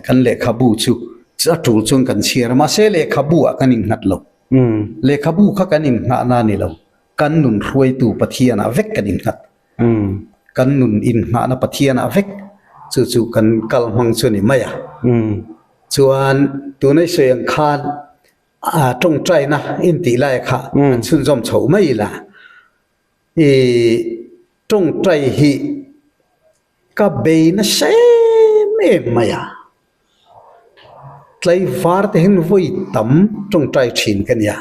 kan le khabu chu cha tu chung kan chiar ma se le khabu a kan in nat lo le khabu kha kan in na na ni lo kan nun ruai tu pathian a vek kan in nat kan nun in na na pathian a vek chu kan kal mang chu ni maya chuan tu nei soyang khan trong trai na in ti lai kha chun zom chho mai la trong trai hi ka be na se me maya tlai var te hin voi tam trong trai thin kan ya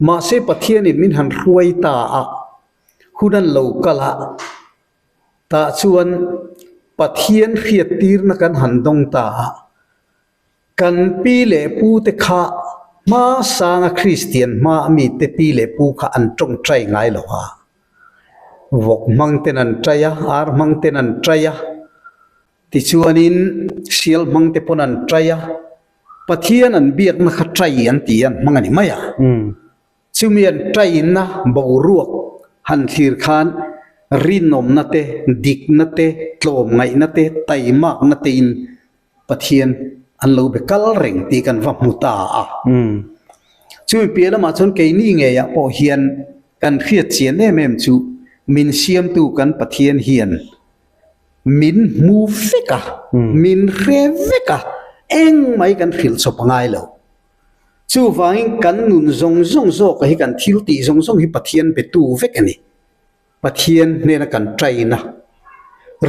ma se pathian in min han ruai ta a hudan lo kala ta chuan pathian khiat tir na kan han dong ta kan pi le pu te kha ma sanga Christian ma mi te pi le pu kha an trong trai ngai lo ha vok mang tenan traya ar mang tenan traya ti chuanin sial mang te ponan traya pathian an biak na kha trai an ti an mangani maya chu mian train na bo ruak han thir khan rinom na te dik na te tlom ngai na te taimak na te in pathian an lo be kal reng ti kan va muta a chu mi pia ma chon ke ni nge ya po hian kan khiat chian ne mem chu min siam tu kan pathian hian min mu feka min re veka eng mai kan phil chop ngai lo chu wangin kan nun zong zong zo ka hi kan thil ti zong zong hi pathian pe tu vek ani pathian ne na kan traina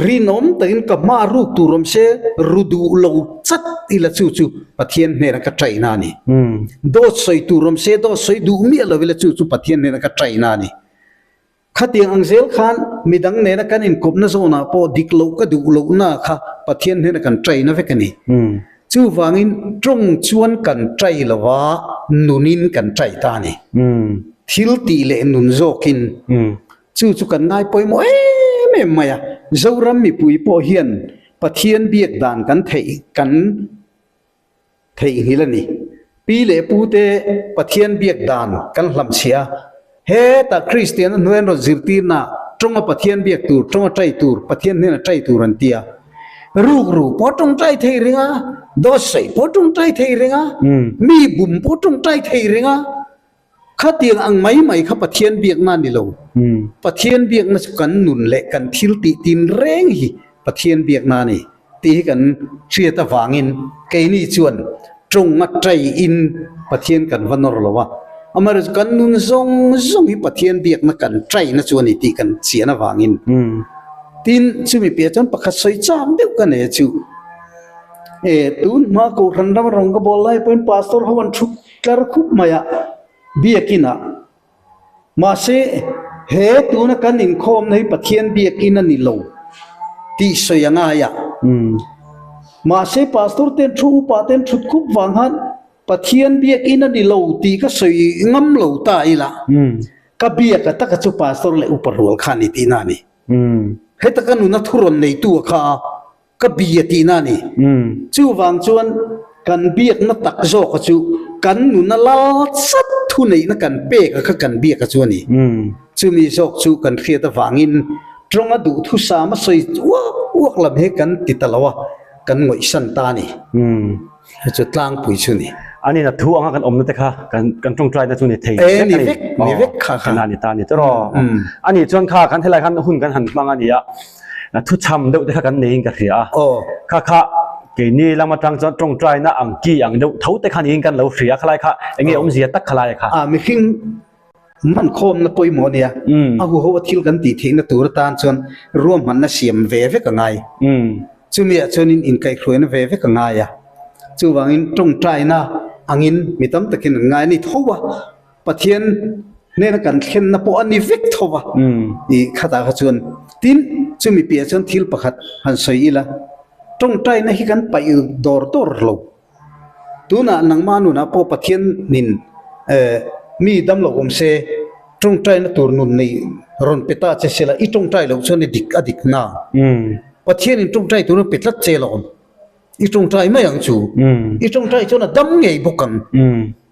rinom tain ka ma ru turom se rudu lo chat ila chu chu pathian ne na ka traina ni do soi turom se do soi du mi lo vela chu chu pathian ne na ka traina ni khatiang angzel khan midang ne na kan in kop na zona po diklo ka du lo na kha pathian ne na kan traina vek ani chu wangin trong chuan kan trai lawa nunin kan trai ta ni thil ti le nun zokin chu chu kan ngai poi mo me maya zoram mi pui po hian pathian biak dan kan thei hilani pi le pu te pathian biak dan kan hlam sia he ta christian noen ro zirti na tronga pathian biak tur tronga trai tur pathian ne na trai tur an tia ru potong trai thei ringa dosai potong trai thei ringa mi bum potong trai thei ringa khatiang ang mai kha pathian biak na ni lo pathian biak na kan nun le kan thil ti tin reng hi pathian biak na ni ti kan thria ta wangin ke ni chuan trong ma trai in pathian kan vanor lowa amar kan nun zong hi pathian biak na kan trai na chuan ni ti kan chiana wangin tin chu mi pia chon pakhat soi cham deu kan e chu tun ma ko randam rong ka bol lai point pastor hawan thuk kar khup maya biakina ma se he tuna kan in khom nei pathian biakina ni lo ti soyanga ya ma se pastor ten thu pa ten thut khup wang han pathian biakina ni lo ti ka soi ngam lo ta ila ka biaka ta ka chu pastor le upar rol khani ti na ni he ta kan na thuron nei tu kha ka biati na ni chu wang chuan kan biak na tak zo ka chu kan nu na la sat thu nei na kan pe ka kan biak ka chu ni chu mi zok chu kan khia ta wangin tronga du thu sa ma soi wak lam he kan titalawa kan ngoi san ta ni chu tlang pui chu ni ani na thu anga kan om na te kha kan tong trai na chu ni thei ni vek kha na ni ta ni to ro ani chuan kha kan thelai kan hun kan han mang ani ya na thu cham deuh te kha kan nei ka ria kha ke ni lama tang chon tong trai na ang ki ang deuh thau te kha ni kan lo ria khalai kha enge om zia tak khalai kha mi khing man khom na poi mo nia a hu ho thil kan ti thein na tur tan chon ruam man na siam ve ka ngai chu mi chon in kai khroi na ve ka ngai ya chu wangin tong trai na angin mitam takin ngai ni thowa pathian ne na kan khen na po ani vek thowa i khata kha chon tin chu mi pia chon thil pakhat han soi ila tong trai na hi kan pai dor lo tuna nang manu na po pathian nin mi dam lo om se tong trai na tur nun nei ron peta che sela i tong trai lo chon dik adik na pathian in tong trai tur petlat che lo i tong trai mai ang chu i tong trai chon dam ngei bukan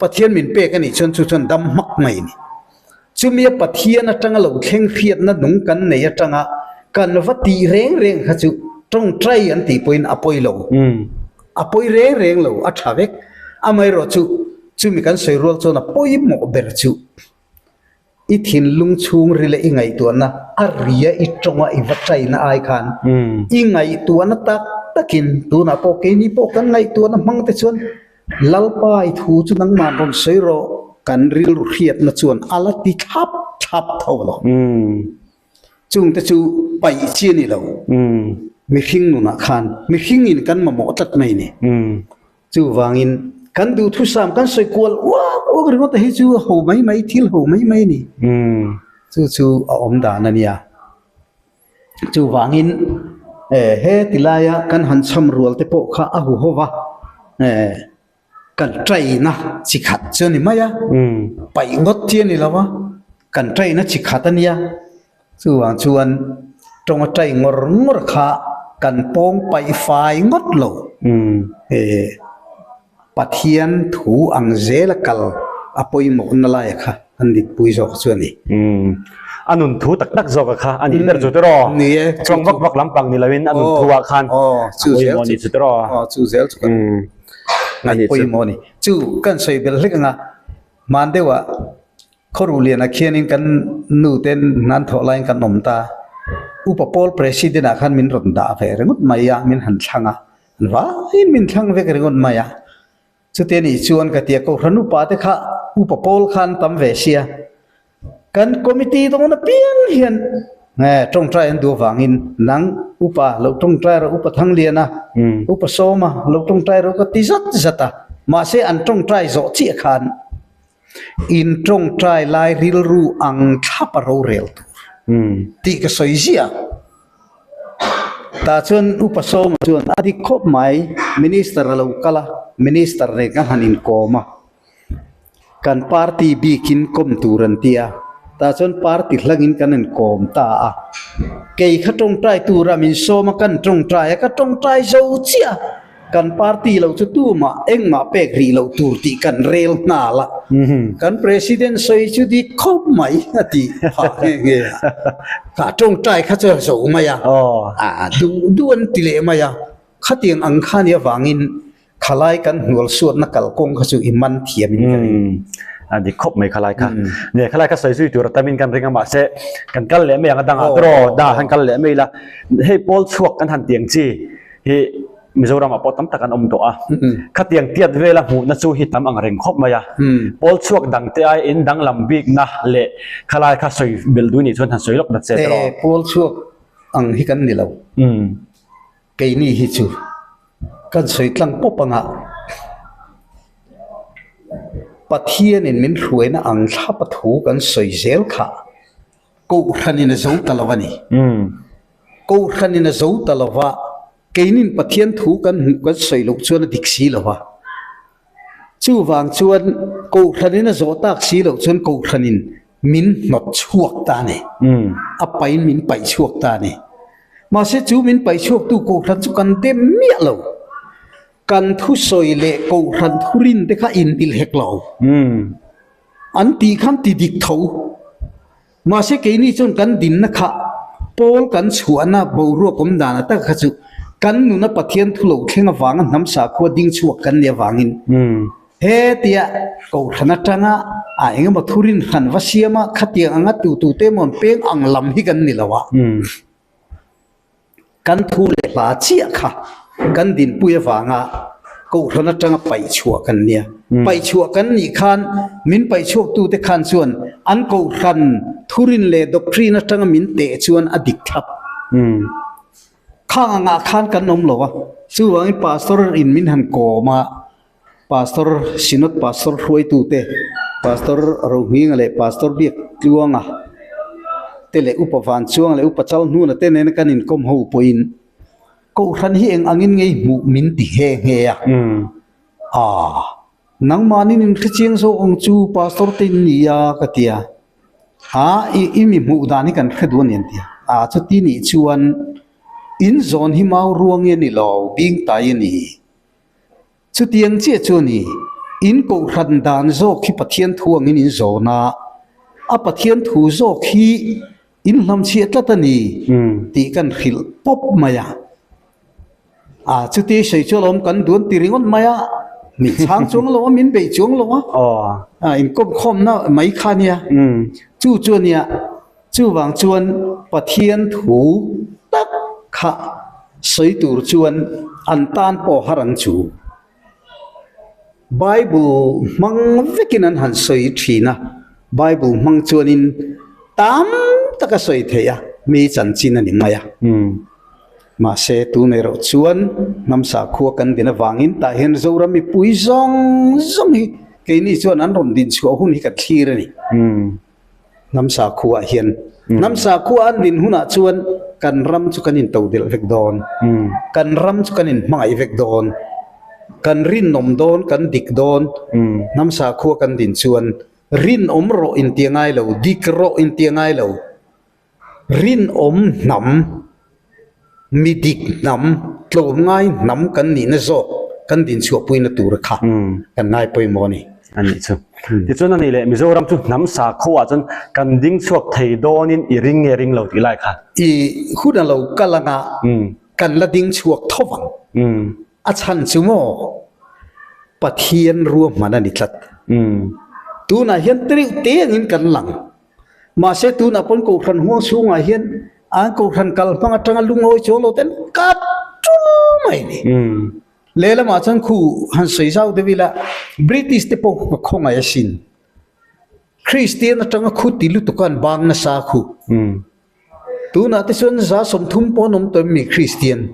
pathian min pe ka ni chon chu chon dam mak mai ni chu mi pathian atanga lo thleng khiat na nung kan nei atanga kan vati reng kha chu tong trai an ti point apoi lo apoi reng lo athavek amai ro chu mi kan soi rol chona poi mo ber chu i thin lung chung rile i ngai tu na aria i tonga i vatai na ai khan i ngai tu na tak takin tu na po ke ni po kan ngai tu na mang te chuan lalpa i thu chu nang man ron soi ro kan ril riat na chuan ala ti thap tho lo chung te chu pai chi ni lo mi hing nu na khan mi hing in kan ma mo tat mai ni chu wangin kan du thu sam kan soi kol wa ri ngo ta hi chu ho mai thil ho mai ni chu om da na nia chu wangin he tilaya kan han cham rual te po kha a hu howa kan trai na chi khat chu ni maya pai ngot chi ni lawa kan trai na chi khat ania chu wang chuan trong trai ngor kha kan pong pai fai ngot lo pathian thu ang zel kal apoi mo na la kha อันดิปุยจอกส่วนนี้อันนุนทูตักจอกค่ะอันนี้เดินจุดรอช่วงวักลำปังนี่ละวินอันนุนทูอาคารจู่เซลนี่จุดรอจู่เซลจุกันอันนี้ปุยมอนี่จู่กันสวยเบลเล็กงะมันเดียวว่าเขารู้เรียนนักเขียนกันนู่นเต้นนั้นทอลายกันนมตาอุปปอลประธานอาคารมินรถดาเฟรงุดมายามินหันช่างอ่ะว่ามินช่างเฟกเรงุดมายาสุดท้ายนี่ชวนกันเตียก็รันุปาเตค่ะอุปปอลขันตั้มเวชียกันคอมมิตี้ตรงนั้นเปลี่ยนเหียนตรงใจอันดูฟังอินนังอุปเราตรงใจเราอุปทั้งเลียนะอุปโซมาเราตรงใจเราก็ติจัดมาเสียอันตรงใจโจเจียขันอินตรงใจลายริลรูอังทับเราเร็วตีก็สวยเสียแต่ส่วนอุปโซมาส่วนอดีตคบหมายมินิสเตอร์เรากละมินิสเตอร์เรื่องหันอินโกมากันปาร์ตี้บีกินคมตูรันเตียแต่ส่วนปาร์ตี้หลังอินกันอินโกมตาเกี่ยขตรงใจตูรามินโซมากันตรงใจก็ตรงใจโจเจียกันปาร์ตี้เราจะตู้มาเอ็งมาเป็กรีเราตูตีกันเร็วน่าละกันประธานสวยจุดที่คบหมายที่ฮะเงี้ยข้าตรงใจข้าจะโจมายาดูอันติเลมายาข้าเตียงอังคารเนี่ยฟังอินขลายกันหัวส่วนนักกลกงข้าสู่อิมันเทียมินกันอันนี้ครบไม่ขลายค่ะเนี่ยขลายก็ใส่สุยตัวแต่มินกันเรื่องมาเสกันเละไม่ยังดังอ่ะรอด่าหันกันเละไม่ละให้ปอลชวกกันหันเตียงจีให้มิโซรามาปอตั้มตะกันตัวขัดเตียงเตียดเวลาหูนัสูฮิตตั้มอังเริงครบมายาปอลชวกดังเตยอินดังลำบิกนะเละขลายก็ใส่เบลดูนี่ส่วนหันใส่ล็อกดัดเสร็จรอปอลชวกอังฮิกันนี่เราเกยนี่ฮิจูกันใส่ตั้งปุ๊บปังอ่ะปัทเทียนินมินรวยนะอังทับถูกันสวยเซลค่ะกูรันินจะสู้ตลอดวันนี้กูรันินจะสู้ตลอดว่าเกนินปัทเทียนถูกันกันสวยลูกชวนดิกซีหรอวะจู่วางชวนกูรันินจะสู้ตักซีลูกชวนกูรันินมินหนดช่วงตาเนี่ยอับไปมินไปช่วงตาเนี่ยมาเสียจู่มินไปช่วงตู้กูรันจุกันเต็มเมียเรากันทุสอยเละกูรันทุรินเด็กอินดิลเฮกลาวอันตีขันตีดิกเทามาเสกนี่จนกันดินนะคะปอลกันชวนนะบูรัวกมดานะแต่ขจุกันนุนปะเทียนทุลุเข่งวังน้ำสาขวดิ้งชวกันเนี่ยวังินเฮตียกูรันจังอ่ะไอ้เงี้ยมาทุรินขันวเสียมาขัดยังอังตูเตมอนเป้งอังลำฮิกันนี่ละวะกันทุเลลาเชียค่ะกันดินปุยฟังอ่ะกูรันจังไปชัวกันเนี่ยไปชัวกันนี่ขันมินไปชัวตูเตขันส่วนอันกูรันทุรินเลดอกทรีนจังมินเตะส่วนอดิกทับข้างอ่ะขันกันนมหรอวะส่วนพาสตอร์อินมินหันโกมาพาสตอร์สินอตพาสตอร์รวยตูเตพาสตอร์เราหิงอะไรพาสตอร์เบียกลวงอ่ะเตเลอุปฟันช่วงเลอุปเจ้านู่นเตเนนกันอินคมหูปอินกูรันเฮงอังอินไงมุมินติเฮงเฮียนังมานินขจิงโซองจูพาสตอร์ตินนียากติยาอีมีมุดานิกันขดวนยันติยาจุดที่นี่ชวนอินโซนหิมาวรวงยันนี่ลาวบิงตายนี่จุดยังเจ้าชวนี่อินกูรันดานโซขีปะเทียนทวงอินโซนาปะเทียนทูโซขีอินลำเชียตละตันีตีกันขิลปบมายาจุดที่ใช้ชั่วลมกันดวนตีริงอนมายามีช้างจวงลวมินไปจวงลวอินก้มคมนะไม่ขานี่จู่จวนเนี่ยจู่วางจวนปะเทียนถูตักขะใส่ตูจวนอันตานปอหรังจูไบเบิลมังวิกินันหันใส่ทีนะไบเบิลมังจวนินตามตะกะใส่เทียมีจันจินันมายามาเสตูในรถชวนน้ำสาขัวกันดินวังอินตาเห็นเรารามีปุยซองฮีแค่นี้ชวนนั้นรมดินชัวหุ่นฮิกัดขี้เลยนี่น้ำสาขัวเห็นน้ำสาขัวอันดินหุ่นชวนกันรำชุกันอินเตาเดลเวกดอนกันรำชุกันอินไม่เวกดอนกันรินนมดอนกันดิกดอนน้ำสาขัวกันดินชวนรินอมโรอินเตียงไงเราดิกโรอินเตียงไงเรารินอมหนำมีดิกนำโตง่ายนำกันนี่นะโซกันดินชัวปุยนะตูระค่ะกันง่ายไปมอนี่ anh ấy chứ thì cho nên là Mizoram chu nắm sa khô chân cần ding chuộc thầy đo nên ring lâu thì lại khá khu nào lâu kalanga cần là ding chuộc thâu vắng chan chú mò bắt hiền ruộng mà nó đi chặt tu na hiền triu té ngin cần lặng mà sẽ tu na pon cổ thần huang xuống à hiền anh cổ thần kal pang trăng lung ngồi chỗ lâu tên cắt chung mày nè lẽ là mà chân khu han sấy sao thế vì là British te po không ai xin Christian trăng khu tí lu tukan bang na sa khu tu na te xuân giá som thum po nom tôi mi Christian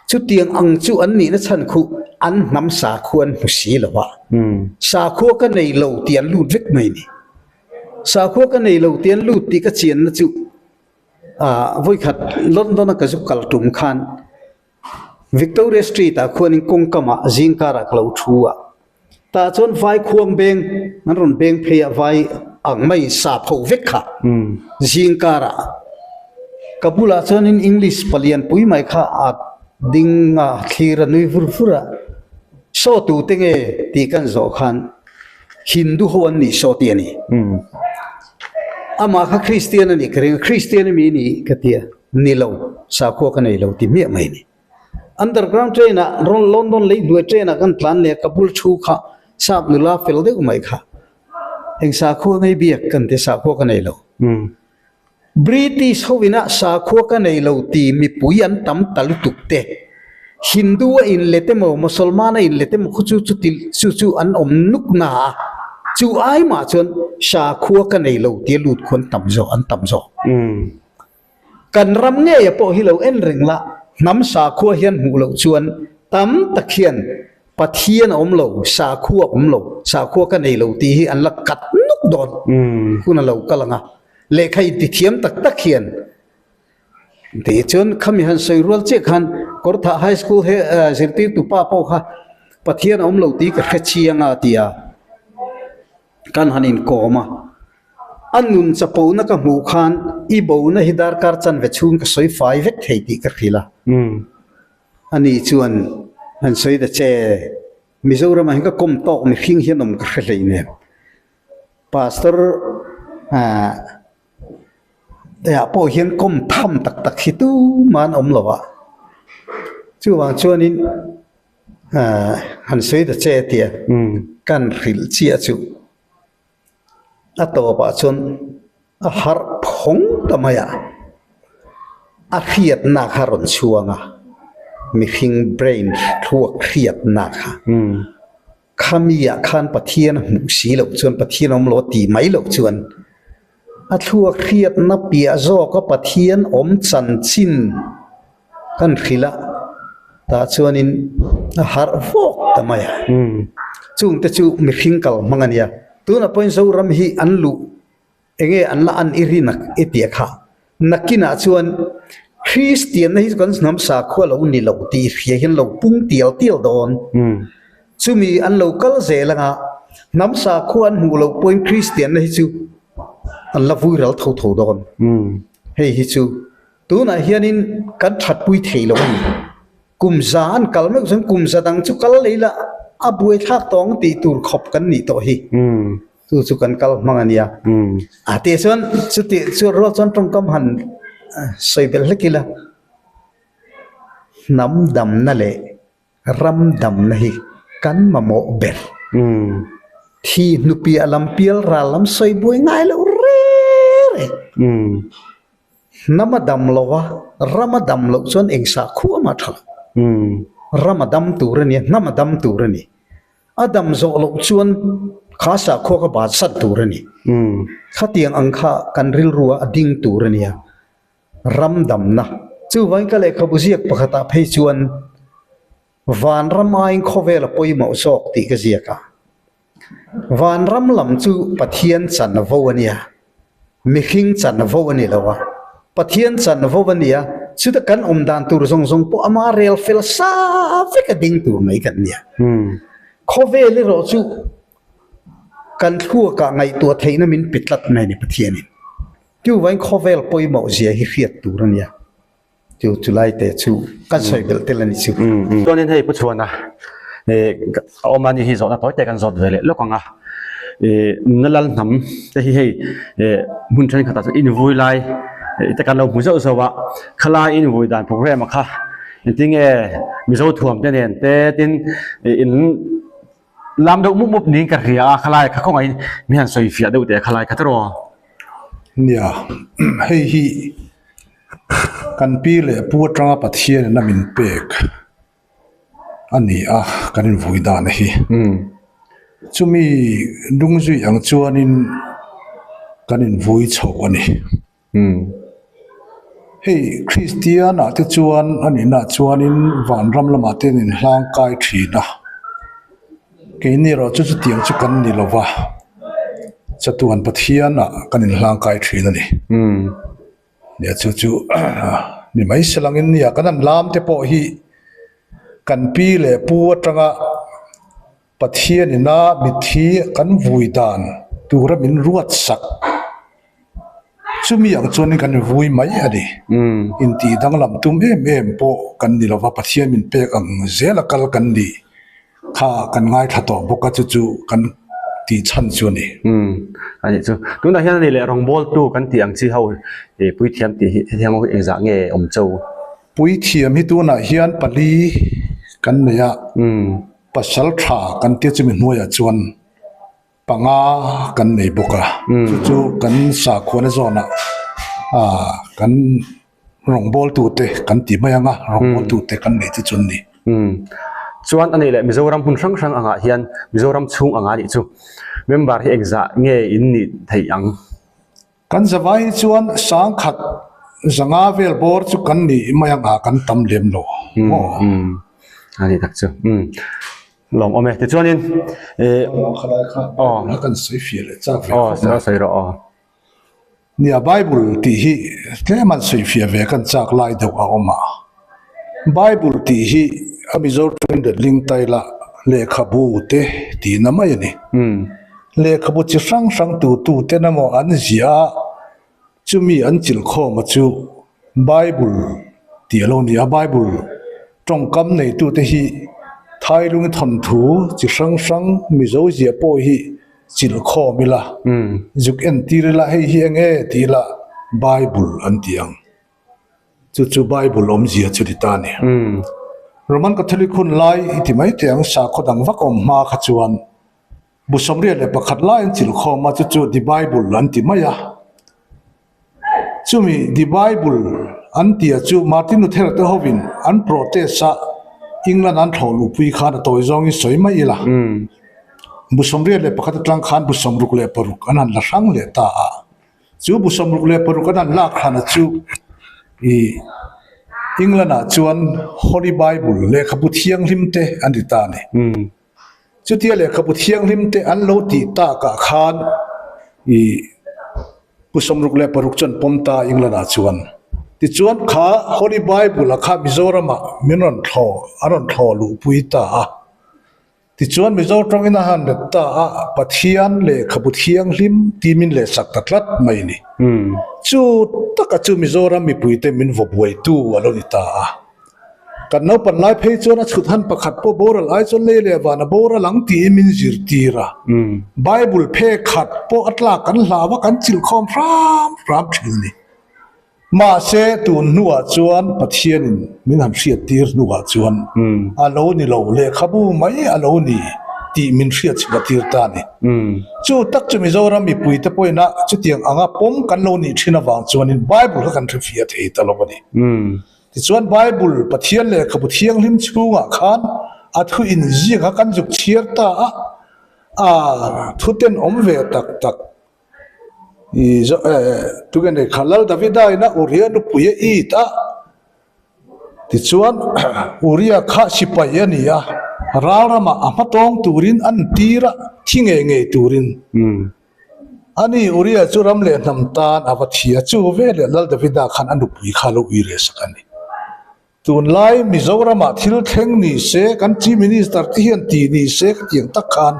chú tiếng ang chú anh nị nó chân khu anh nắm sa khu anh một xí là vậy sa khu cái này lâu tiền lụt vết mày nè sa khu cái này lâu tiền lụt thì cái chuyện nó chú với khát London cái giúp cả trùng khan Victoria Street à khu anh công cama Zinkara lâu chua ta chọn vai khuông beng nó run beng phê vai ang mai sa phâu vết khá Zinkara Kabula chọn in English palian pui mai khá ding khira nui furfura so tu tenge ti kan zo khan Hindu ho an ni so ti ani ama kha Christian ani kring Christian mi ni katia ni lo sa ko ka nei lo ti mi mai ni underground train a London lei du train a kan plan le Kabul chu kha sap nula fel de mai kha eng sa ko ngai biak kan te sa ko ka nei lo British hovina sa kho ka nei lo ti mi puyan tam tal tukte Hindu in letemo Musulman in letemo chu chu til chu chu an nuk na chu ai ma chon sa kho ka nei lo ti lut khon tam zo an tam zo kan ram nge ya po hi lo en ring la nam sa kho hian hu lo chuan tam takhian pathian lo sa kho ka nei lo ti hi an la kat nuk don kuna lo kalanga lệ khai thì thiếm tắc hiền thì chốn khăm han soi ruột chết han có thà high school he zirti tu pa pau kha pathian om lo ti ka khachiang a tia kan hanin ko ma anun chapo na ka mu khan i bo na hidar kar chan ve chung ka soi fai vek thei ti ka khila ani chuan han soi da che Mizoram hin ka kom tok mi khing hianom ka khlei ne pastor ya po hiền công tham tak khi tu man lawa chu wang chuan in han sei da che tia kan khil chia chu ato pa chuan a har phong tamaya a khiat na kharon chuanga mi hing brain thuak khiat na kha khamia khan pathian mu si lo chuan pathian lo ti mai lo chuan a thua khiat na pia zo ka pathian chan chin kan khila ta chuanin a har vok tamaya chung te chu mi khingkal mangania tuna point zo ram hi anlu enge anla an irinak etia kha nakina chuan Christian hi kan nam sa khwalo ni lo ti hian lo pung tial don chumi an local zelanga nam sa khuan hu lo point Christian hi chu an la vui ral thâu don hei hi chu tu na hianin kan that pui thei lo ni kum za an kalmek jang kum za dang chu kal leila a buai thak tong ti tur khop kan ni to hi tu chu kan kal mangania a te chuan chu ti chu ro chon tong kam han soi bel lekila nam dam na le ram dam na hi kan mamo ber thi nupi alam pial ralam soi buai ngai lo namadam lowa ramadam lo chon engsa khu ma tha ramadam turani namadam turani adam zo lo chuan khasa kho ka ba sat turani khatiang angkha kanril ruwa ading turania ramdam na chu vai ka le khabuziak pakhata phei chuan van ramain khovel poimo sok ti ka ziaka van ram lam chu pathian chan vo ania mi khing chan vo ani lawa pathian chan vo ania chu ta kan dan tur zong zong po ama rel fel sa fe ka ding tur mai kan nia khovel ro chu kan thua ka ngai tu theina min pitlat mai ni pathian tu vain khovel poimo zia hi khiat tur ania chu chulai te chu kan soi bel telani chu to nên hay puchuan na omani hi zo na toy te kan zot vele lokanga nalal nam te hi mun than khata in vui lai te kan lo mu zo zo wa khala in vui dan program kha ting mi zo thuam te nen te tin in lam do mu mup ning ka ria khala kha khong ai mi han soi fia do te khala ka tro nia hei hi kan pi le pu tanga pathian na min pek ani a kanin vui da na hi chumi dungzui ang chuanin kanin vui chho ani hei Christian a te chuan ani na chuanin van ram lama te nin hlang kai thina ke ni ro chu tiang chu kan ni lova chatuan pathian a kanin hlang kai thina ni ne chu ni mai salangin ni akanan lam te po hi kan pi le pu atanga pathian ina mithi kan vui dan tura min ruat sak chumi ang chuan kan vui mai ani in ti dang lam tum em po kan ni lova pathian min pek ang zela kal kan ni kha kan ngai thato boka chu kan ti chan chu ni ani chu tuna hian ni le rong bol tu kan ti ang chi ho pui thiam ti thiam ho eng za nge om chau pui thiam hi tu na hian pali kan ne ya pasal tha kan ti chu min huya chuan panga kan nei boka chu kan sa khona zona kan rong bol tu te kan ti mai anga rong bol tu te kan nei chu chun ni chuan ani le Mizoram hun sang sang anga hian Mizoram chung anga ni chu member hi exa nge in ni thei ang kan zawai chuan sang khat zanga vel bor chu kan ni mai anga kan tam lem lo ani tak chu lom ome te chuanin khalai kha kan soi fia le cha sa sai ro nia bible ti hi tleman soi fia ve kan chak lai do a oma bible ti hi amizor train the link taila le khabu te ti na mai ni le khabu chi sang sang tu te na mo an zia chumi an chil kho ma chu bible ti lo ni a bible trong kam nei tu te hi thai lung thon thu chi sang sang mizo zia po hi chil kho mila juk en ti la hei hi enge ti la bible an tiang chu bible om zia chu ti ta ni Roman Catholic hun lai iti mai tiang sa khodang vakom ma khachuan busomria le pakhat lai chil kho ma chu di bible an ti maya chumi di bible an tia chu Martin Luther te hovin an protest sa England an tholu pui khan toy zong i soi mai la busomria le pakhat tlang khan busomruk le paruk anan la sang le ta chu busomruk le paruk anan la khana chu i England a chuan Holy Bible le khapu thiang limte an rita ne chu tia le khapu thiang limte an lo ti ta ka khan i pusomruk le paruk chon pomta England a chuan ti chuan kha Holy Bible a kha Mizoram a minon tho aron tho lu puita a ti chuan Mizoram ina han ta a pathian le khapu thiang lim ti min le sak tatlat mai ni chu taka chu Mizoram mi puite min vobuai tu alo ni ta kan no pan lai phei chona chuthan pakhat po boral ai chon le wa na bora lang ti min zir tira Bible phe khat po atla kan hlawa kan chil khom ram thilni ma se tu nuwa chuan pathianin min ham hriat tir nuwa chuan alo ni lo le khabu mai alo ni ti min hriat chha tir ta ni chu tak chu Mizoram mi puite poina chu tiang anga pom kan lo ni thina wang chuan in Bible kan thia thei ta lo bani ti chuan Bible pathian le khabu thiang lim chunga khan a thu in zinga kan juk chiar ta a thuten omve tak i zo tu gen khalal davida ina uria nu puye i ta ti chuan uria kha sipai ania rarama amatong turin an tira thinge nge turin ani uria churam le nam tan avathia chu vele lal davida khan anu pui khalo ire sakani tun lai Mizoram a thil thleng ni se kan chief minister ti hian ti ni se tiang tak khan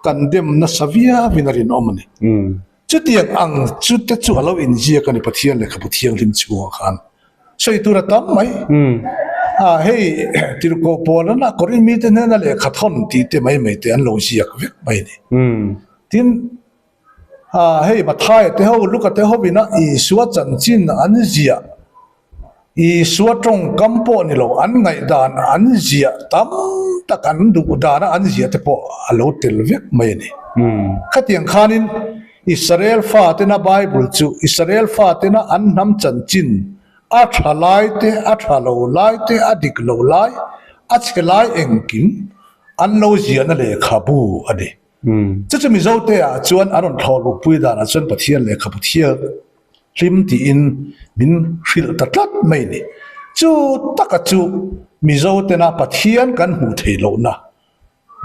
kan dem na savia vinarin omani chu tiang ang chu te chu alo in zia kan pathian le khapu thiang lim chu khan soi tura tam mai เฮ้ยที่เราโกปอแล้วนะก็ริมีแต่เนี่ยนั่นแหละขัดทนที่แต่ไม่แต่อันเราเสียกเวกไปนี่ทีนเฮ้ยมาท้ายแต่เขาลูกแต่เขาวินะอีสวดจันจินอันเสียอีสวดตรงกัมโปนี่เราอันไงดานอันเสียตั้มตะกันดูดานะอันเสียแต่พอเราเตลเวกไม่นี่ขัดยังขานินอิสราเอลฟาเตนะไบเบิลจูอิสราเอลฟาเตนะอันน้ำจันจินอัฐลายเตอัฐโลลายเตอดิกโลลายอัฐลายเองกินอันโลเสียนั่นเลยขับูอันนี้จะมีเจ้าเตะจวนอารมณ์ทอลุปุยดานะจวนปะเทียนเลยขับเทียริมที่อินมินฟิลตัดลัดไม่นี่จูตักจูมีเจ้าเตนะปะเทียนกันหูเทโลนะ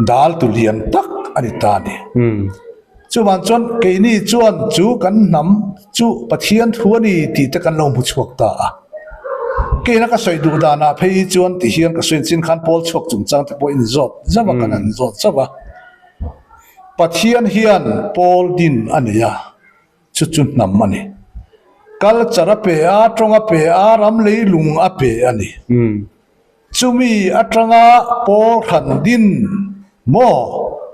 ดาลตุเลียนตักอันนี้ตานี่จูมันจวนเกนี่จวนจูกันนำจูปะเทียนทัวนี่ตีตะกันลงบุชวกตาเกนักสวยดูดานะเพยจวนที่เฮียนก็สวยจินขันพอลชวกจุงจังแต่พออินจอดจะว่ากันอันจอดจะว่าปะเทียนเฮียนพอลดินอันนี้จุนนำมันนี่กัลจระเปอาตรงเปอารำเลยลุงเปอันนี้จูมีอัตรงพอลขันดินโม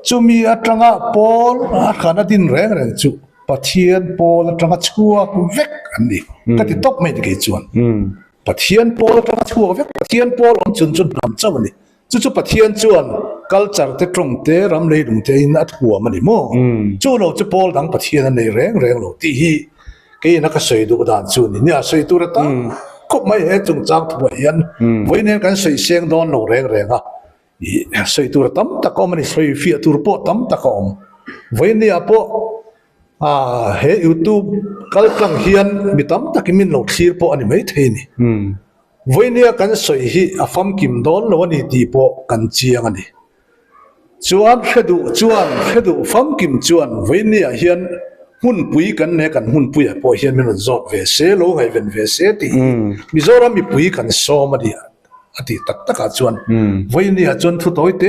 จูมีอัตรงพอลขันดินแรงจูปะเทียนพอลอัตรงชัวเวกอันนี้ก็ติดตกไม่ได้กี่จวนปะเทียนพอลอัตรงชัวเวกปะเทียนพอลจุนนำเจ้ามันนี่จู่ปะเทียนจวนกัลจาร์เตตรงเตรำเลยลุงเตอินอัดหัวมันนี่โมจู่เราจะพอลดังปะเทียนนั่นเลยแรงเราที่ฮีก็นักสวยดูด่านจูนี่เนี่ยสวยตัวตั้งก็ไม่เห็นจงจังถั่วยันไว้เนี่ยกันสวยเสียงดอนเราแรงอ่ะสวยตัวตั้มตะกอมันสวยฟีตัวโปตั้มตะกอมไว้เนี่ยพอเฮยูทูบกัลกังเฮียนมิตั้มตะกิมินหลอกชีร์พออันนี้ไม่เท่นี่ไว้เนี่ยกันสวยฮีอาฟัมกิมดอนเราวันนี้ดีพอกันเจียงอันนี้จวนเฮดูฟัมกิมจวนไว้เนี่ยเฮียนหุ่นปุยกันเนี่ยกันหุ่นปุยพอเฮียนมันจอดเวเซโลไงเป็นเวเซตีมิโซรามีปุยกันโซมาดีอดีตักจวนไว้เนี่ยจวนทุกตัวเต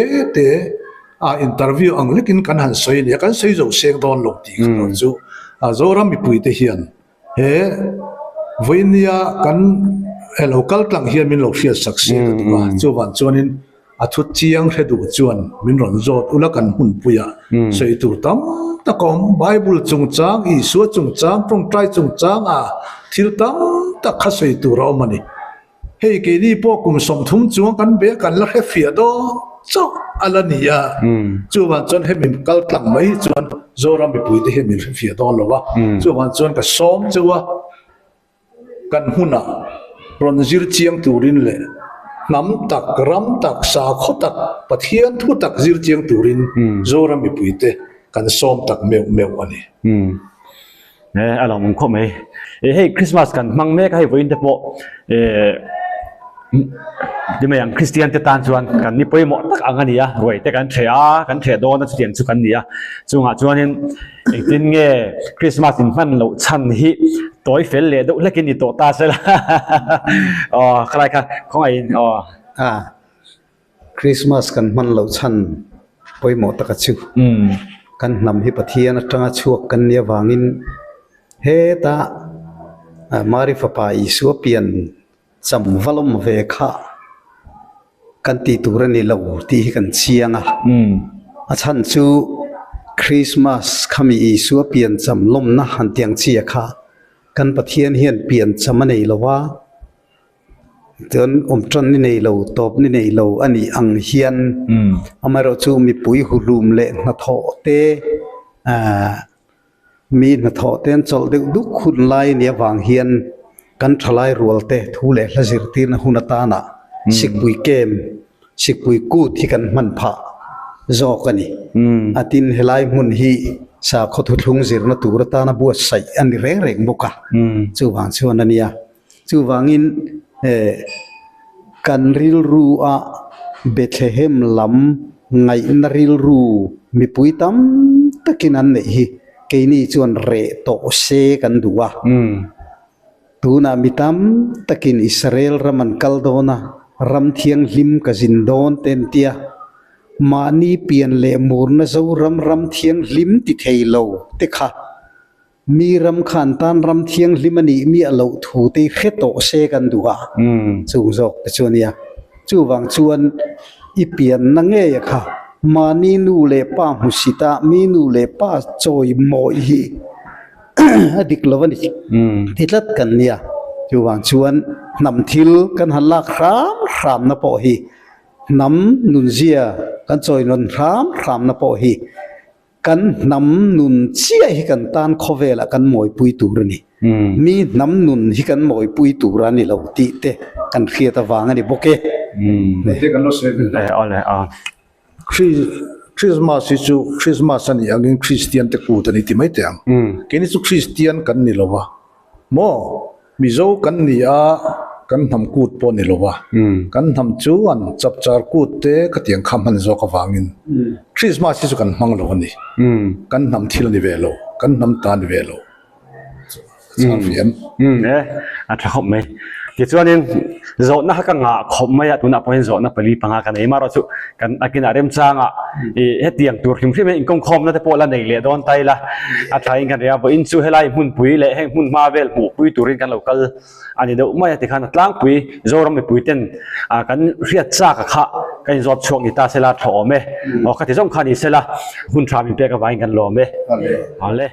อินเตอร์วิวอังเล็กินกันหันสวยเนี่ยกันสวยโจเซงดอนลงตีกันจูโซรามีปุยเตเฮียนเฮไว้เนี่ยกันเราคัลตังเฮียนมินหลอกเสียสักเสียกันตัวจูวันจวนินอาทุจียงเฮดูจวนมินรอนจอดอุลกันหุ่นปุยสวยตัวตั้มตะกอมไบเบิลจงจางอีสัวจงจางตรงใจจงจางทิลตั้มตะขัสวยตัวเรามันนี่เฮ้ยเกนี่พวกกุมสมทุมจวงกันเบกันละเฮฟียดอเจ้าอะไรเนี่ยจวนจนเฮมิกัลตังไม่จวนโซรามิปุยเดเฮมิเฟียดอหรอวะจวนจนกับซ้อมจวะกันหุ่นรอนจิรเชียงตูรินเลยน้ำตักรำตักสาขตักปะเทียนทุตักจิรเชียงตูรินโซรามิปุยเดกันซ้อมตักเมวอันนี้เนี่ยอะไรมึงเข้าไหมเฮ้ยคริสต์มาสกันมังเมฆให้วันเดปดิมาอย่างคริสเตียนเตตานชวนกันนี่ไปหมดตักอังกันนี่รวยแต่กันเทียโดนนั่นเสียนสุกันนี่จงอาจวนนี้อีกทีเงี้ยคริสต์มาสอินฟันเราชันฮีตัวเฟลเลยดูเล็กนี่ตัวตาเสียละอ๋อใครกันของไอ้คริสต์มาสกันมันเราชันไปหมดตักชิวกันนำให้ปะเทียนจังชัวกันเนี่ยวางินเฮตามาริฟปาอิสัวเปียนจำวลมเวค่ากันตีตัวนี่เราตีกันเชียงอาชันจูคริสต์มาสขมีอิสัวเปียนจำลมนะหันเตียงเชียค่ากันปะเทียนเฮียนเปลี่ยนจำมันนี่ละว่าจนจนนี่ในเราตบนี่ในเราอันนี้อังเฮียนมาเราจูมีปุ๋ยหุลุมเละนาทอเตมีนาทอเตนจอลเด็กดุขุนไลเนี่ยวางเฮียนกันทลายรัวเตทุเละละสิรตีนหุนตานะสิกปุยเกมสิกปุยกูที่กันมันผาจอกันนี่อาทินเฮลัยมุนฮีสาขทุลุงสิรนตูรตานะบัวใส่อันนี้เร่งบุกะจูวางชวนนันเนี่ยจูวางินกันริลรูเบธเลเฮมลำไงนริลรูมีปุยตั้มตะกินันนี่เกนี่ชวนเรโตเซกันดูว่าตูนามิตั้มตะกินอิสราเอลรามันกัลโดนะรำเทียงลิมกจินโดนเตนเตียมานีเปลี่ยนเลมูร์นะเจ้ารำเทียงลิมติเทยโลเตค่ะมีรำขันตันรำเทียงลิมันนี่มีอโลถูตีเขตโตเซกันดูว่าสูงโจแต่ชวนเนี่ย chu wang chuan i pian na nge ya kha mani nu le pa musita mi nu le pa choi moi hi adik lovani titlat kan nia chu wang chuan nam thil kan halak ram na po hi nam nun zia kan choi non ram na po hi kan nam nun chia hi kan tan khovela kan moi pui tur ni mi nam nun hi kan moi pui tur ani lo ti te kan khia ta wang ani boke te kan lo se bil ole Christmas chu Christmas ani angin Christian te ku tani ti mai tang kini chu Christian kan ni lowa mo mizo kan ni a kan tham kut po ni lowa kan tham chu an chap char kut te ka tiang kham han zo ka wangin Christmas chu kan mang lo ni kan nam thil ni velo kan nam ta ni velo sang fiam a tha khop mai ki chuanin zo na ka nga khop mai a tuna point zo na pali panga kan ei maro chu kan akina rem changa e hetiang tur him him in kong khom na te pola nei le don tai la a thain kan ria bo in chu helai mun pui le heng mun ma vel mu pui turin kan local ani do mai ti khan tlang pui zo ram me pui ten a kan riat cha ka kha kan zot chok ni ta sela tho me o kha ti jong khani sela hun tra mi pe ka wain kan lo me ale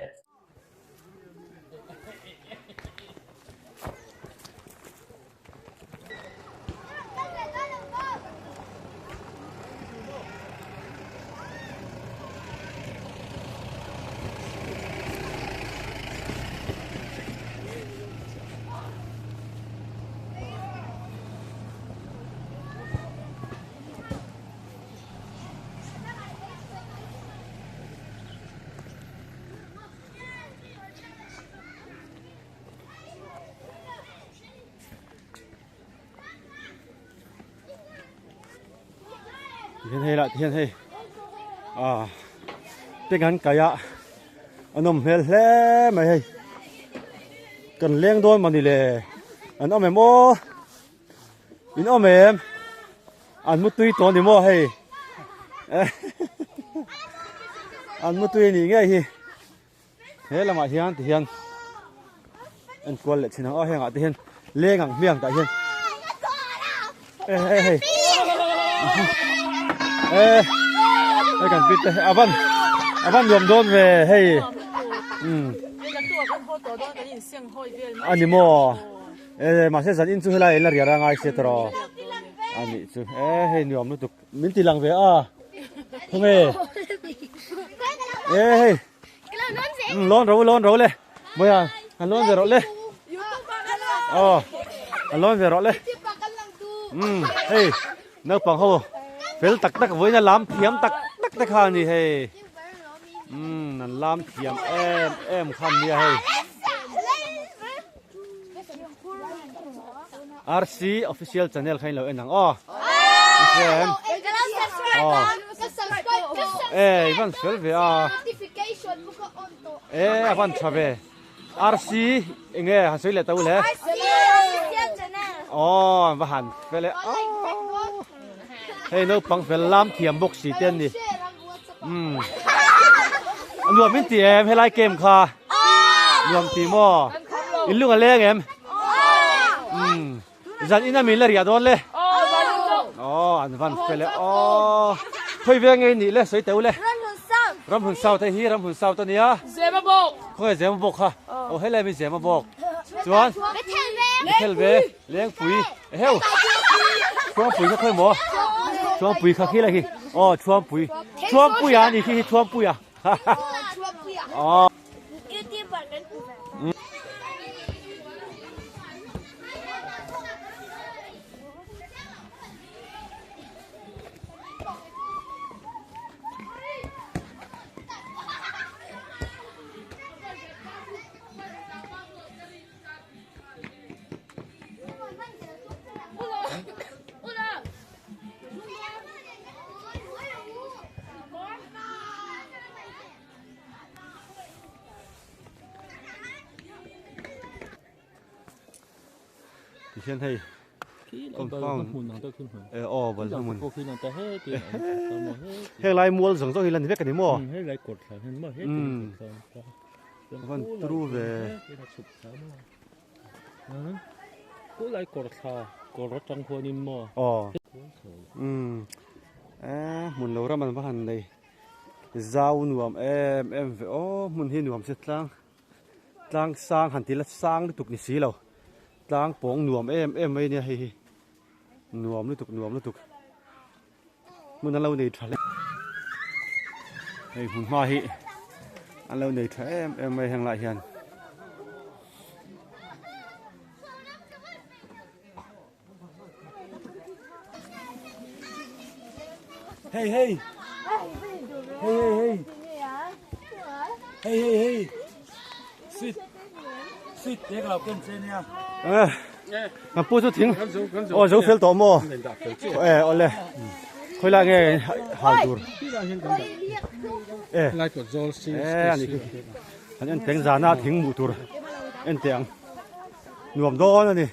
thiên hay là thiên hay tiếng hắn cái ạ anh ông hề lẽ mày hay cần lên đôi mà đi lệ anh ông mày mua anh ông mày anh mua tươi toán đi mua hay anh mua tươi gì nghe hi thế là mà hiền thì hiền anh quan lệ xin nó hay ngã thì hiền lên ngang miệng tại hiền ê cái cần biết avan yom don về hay anh mo mà sẽ dẫn in chú lại là gì ra ngay sẽ tro anh chú hay yom nó tục mình ti lang về không hay lon rồi lên bây giờ anh lon về rồi lên anh lon về rồi lên hey nó bằng hô fel tak với nhà làm thiếm tak khan gì hay làm thiếm em khan gì hay RC official channel khain lo enang em ivan fel ve ivan chabe RC enge hasoi le tau le và hẳn fel le hey nó bằng phải làm thiểm bốc xì tên đi nuôi mình thì em hay like game kha nuôi thì mò in luôn lên em dàn in mình là gì đó lên anh văn phải lên thôi về ngay nị lên sấy tàu lên ram hồn sao thấy hi ram hồn sao tao nia dễ mà bốc không dễ mà bốc ha hay là mình dễ mà bốc chuan theo về lên phủi heo chuan phủi nó thôi mò chuan phủi khá khí là gì chuan phủi à nhỉ khi chuan phủi à thì hiện nay con vẫn là muốn hiện lại mua giống cho hiện lần biết cái gì mua vẫn true về cú lại cột trong khuôn im mò หมุนเราระมันพันเลยเจ้าหนวมโอ้หมุนที่หนวมเสร็จตั้งสร้างหันทีละสร้างด้วยตุกนิสีเราตั้งปองหนวมไว้เนี่ยให้หนวมด้วยตุกมันนั้นเราเนี่ยทะเลให้หุ่นมาฮิอันเราเนี่ยทะไม่แห่งไรเฮียนเฮ้ sit det là cần xe nha mà bố số tiếng ô số phiếu tổ mô ole khôi lại nghe hàng tour lại có dol xin anh tiếng già na tiếng mù tour anh tiếng nuông đó này